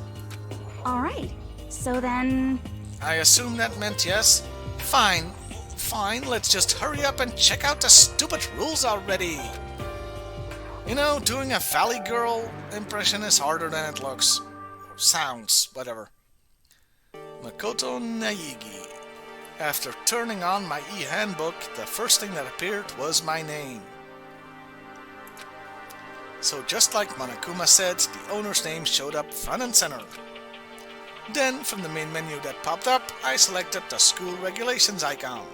Alright, so then... I assume that meant yes. Fine, let's just hurry up and check out the stupid rules already. You know, doing a Valley Girl impression is harder than it looks. Sounds, whatever. Makoto Naegi. After turning on my e-handbook, the first thing that appeared was my name. So just like Monokuma said, the owner's name showed up front and center. Then, from the main menu that popped up, I selected the school regulations icon.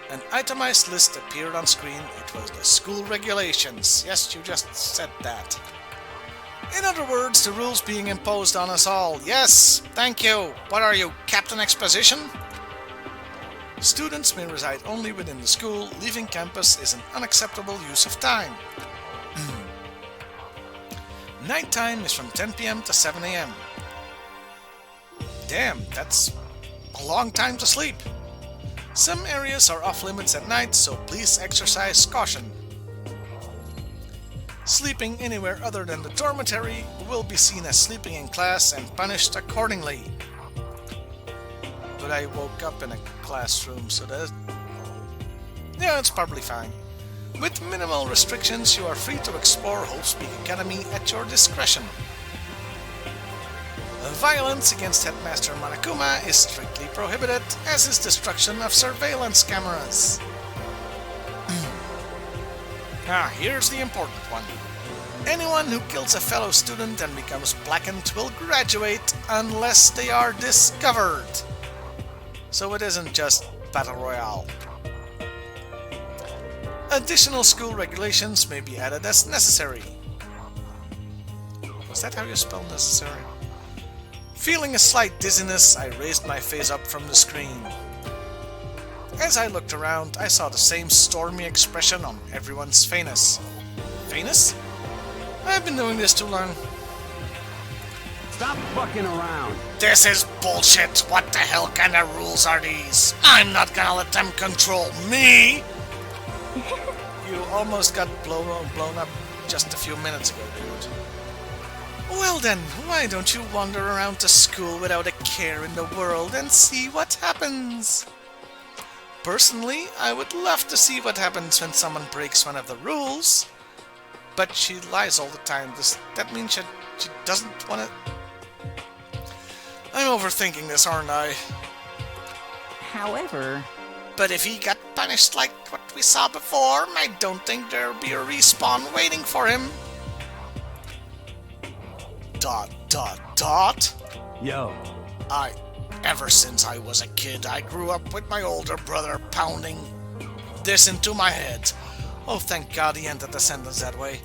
An itemized list appeared on screen. It was the school regulations. Yes, you just said that. In other words, the rules being imposed on us all. Yes, thank you. What are you, Captain Exposition? Students may reside only within the school. Leaving campus is an unacceptable use of time. Nighttime is from 10 p.m. to 7 a.m. Damn, that's a long time to sleep. Some areas are off limits at night, so please exercise caution. Sleeping anywhere other than the dormitory will be seen as sleeping in class and punished accordingly. But I woke up in a classroom, so that... yeah, it's probably fine. With minimal restrictions, you are free to explore Hopespeak Academy at your discretion. Violence against Headmaster Monokuma is strictly prohibited, as is destruction of surveillance cameras. Here's the important one. Anyone who kills a fellow student and becomes blackened will graduate unless they are discovered. So it isn't just Battle Royale. Additional school regulations may be added as necessary. Was that how you spell necessary? Feeling a slight dizziness, I raised my face up from the screen. As I looked around, I saw the same stormy expression on everyone's faces. Faces? I've been doing this too long. Stop fucking around. This is bullshit. What the hell kind of rules are these? I'm not gonna let them control me! You almost got blown up just a few minutes ago, dude. Well then, why don't you wander around to school without a care in the world and see what happens? Personally, I would love to see what happens when someone breaks one of the rules. But she lies all the time. Does that mean she doesn't want to... I'm overthinking this, aren't I? However... But if he got punished like what we saw before, I don't think there'll be a respawn waiting for him. ... Yo. Ever since I was a kid, I grew up with my older brother pounding this into my head. Oh, thank God he ended the sentence that way.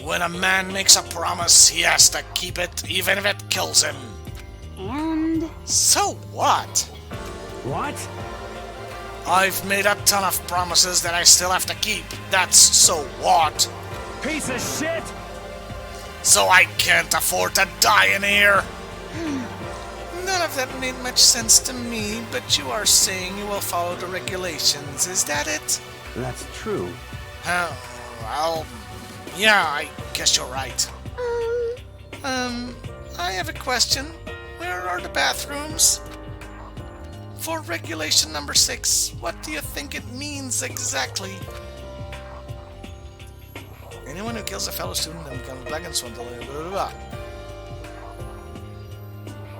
When a man makes a promise, he has to keep it, even if it kills him. And... so what? What? I've made a ton of promises that I still have to keep. That's so what? Piece of shit! So I can't afford to die in here. None of that made much sense to me, but you are saying you will follow the regulations, is that it? That's true. Well, yeah, I guess you're right. I have a question. Where are the bathrooms? For regulation number 6, what do you think it means exactly? Anyone who kills a fellow student and becomes black and swindle, blah blah blah.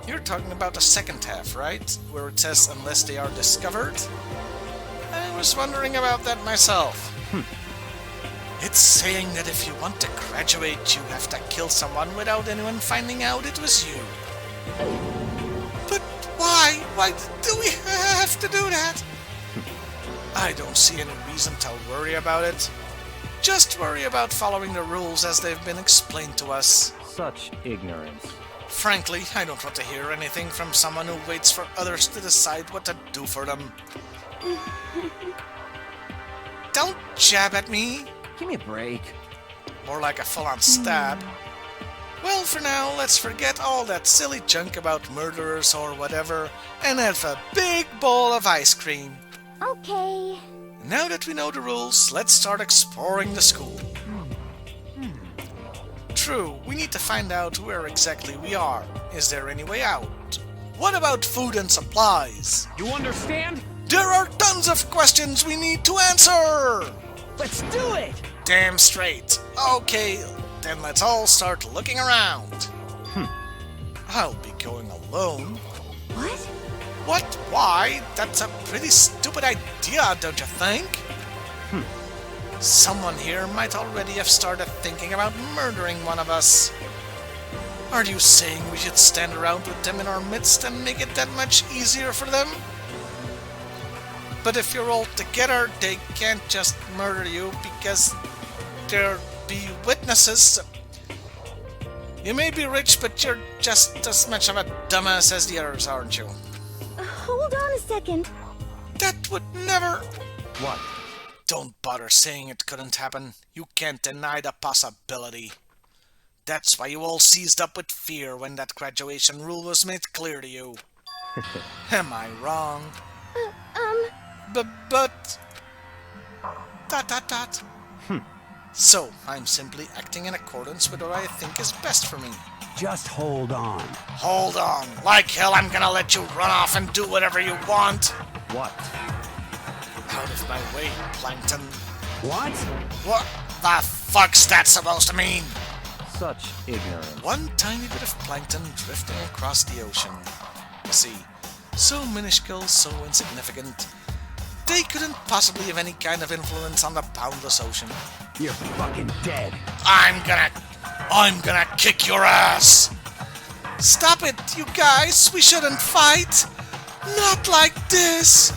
You're talking about the second half, right? Where it says unless they are discovered? I was wondering about that myself. It's saying that if you want to graduate, you have to kill someone without anyone finding out it was you. But why? Why do we have to do that? I don't see any reason to worry about it. Just worry about following the rules as they've been explained to us. Such ignorance. Frankly, I don't want to hear anything from someone who waits for others to decide what to do for them. Don't jab at me. Give me a break. More like a full-on stab. Well, for now, let's forget all that silly junk about murderers or whatever, and have a big bowl of ice cream. Okay. Now that we know the rules, let's start exploring the school. True, we need to find out where exactly we are. Is there any way out? What about food and supplies? You understand? There are tons of questions we need to answer! Let's do it! Damn straight. Okay, then let's all start looking around. I'll be going alone. What? What? Why? That's a pretty stupid idea, don't you think? Someone here might already have started thinking about murdering one of us. Are you saying we should stand around with them in our midst and make it that much easier for them? But if you're all together, they can't just murder you because there'll be witnesses. You may be rich, but you're just as much of a dumbass as the others, aren't you? Hold on a second. That would never... What? Don't bother saying it couldn't happen. You can't deny the possibility. That's why you all seized up with fear when that graduation rule was made clear to you. Am I wrong? But... Dot. So, I'm simply acting in accordance with what I think is best for me. Just hold on. Hold on. Like hell, I'm gonna let you run off and do whatever you want. What? Out of my way, Plankton. What? What the fuck's that supposed to mean? Such ignorance. One tiny bit of plankton drifting across the ocean. You see, so minuscule, so insignificant. They couldn't possibly have any kind of influence on the boundless ocean. You're fucking dead. I'm gonna kick your ass! Stop it, you guys! We shouldn't fight! Not like this!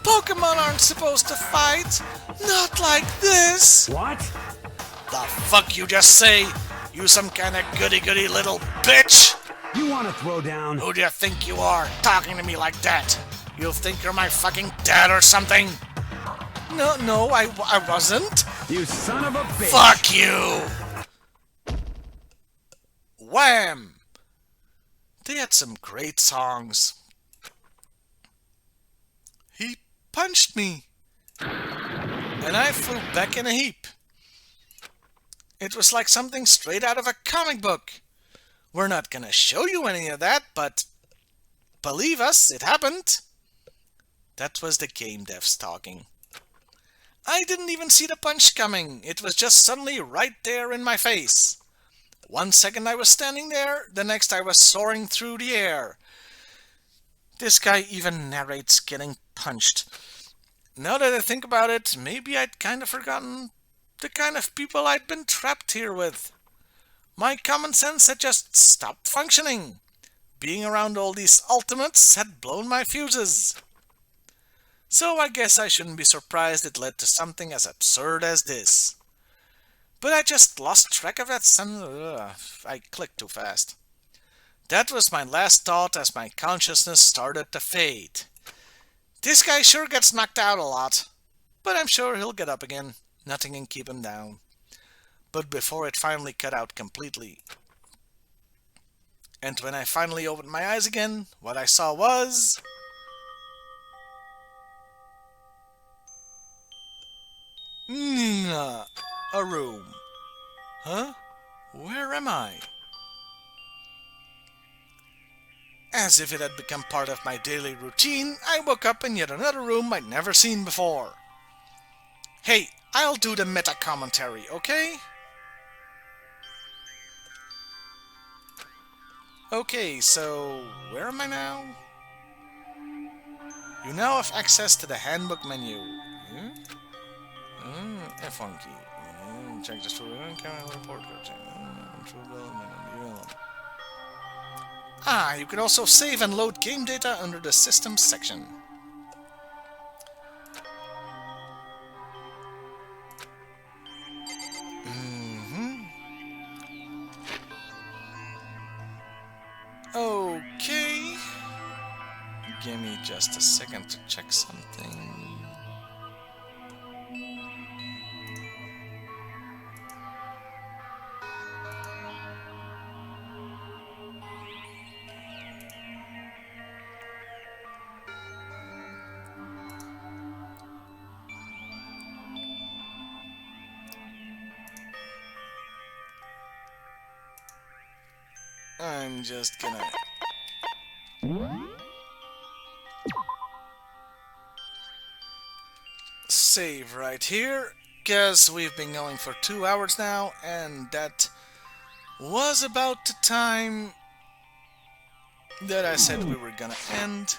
Pokemon aren't supposed to fight! Not like this! What? The fuck you just say? You some kind of goody-goody little bitch? You want to throw down? Who do you think you are, talking to me like that? You think you're my fucking dad or something? No, I wasn't. You son of a bitch! Fuck you! Wham! They had some great songs. He punched me, and I flew back in a heap. It was like something straight out of a comic book. We're not gonna show you any of that, but believe us, it happened. That was the game devs talking. I didn't even see the punch coming. It was just suddenly right there in my face. 1 second I was standing there, the next I was soaring through the air. This guy even narrates getting punched. Now that I think about it, maybe I'd kind of forgotten the kind of people I'd been trapped here with. My common sense had just stopped functioning. Being around all these ultimates had blown my fuses. So I guess I shouldn't be surprised it led to something as absurd as this. But I just lost track of that I clicked too fast. That was my last thought as my consciousness started to fade. This guy sure gets knocked out a lot, but I'm sure he'll get up again. Nothing can keep him down. But before it finally cut out completely. And when I finally opened my eyes again, what I saw was... a room. Huh? Where am I? As if it had become part of my daily routine, I woke up in yet another room I'd never seen before. Hey, I'll do the meta commentary, okay? Okay, so where am I now? You now have access to the Handbook Menu. F1 key. Check the story. Report. You can also save and load game data under the Systems section. Okay. Give me just a second to check something. I'm just gonna... save right here, because we've been going for 2 hours now, and that was about the time that I said we were gonna end.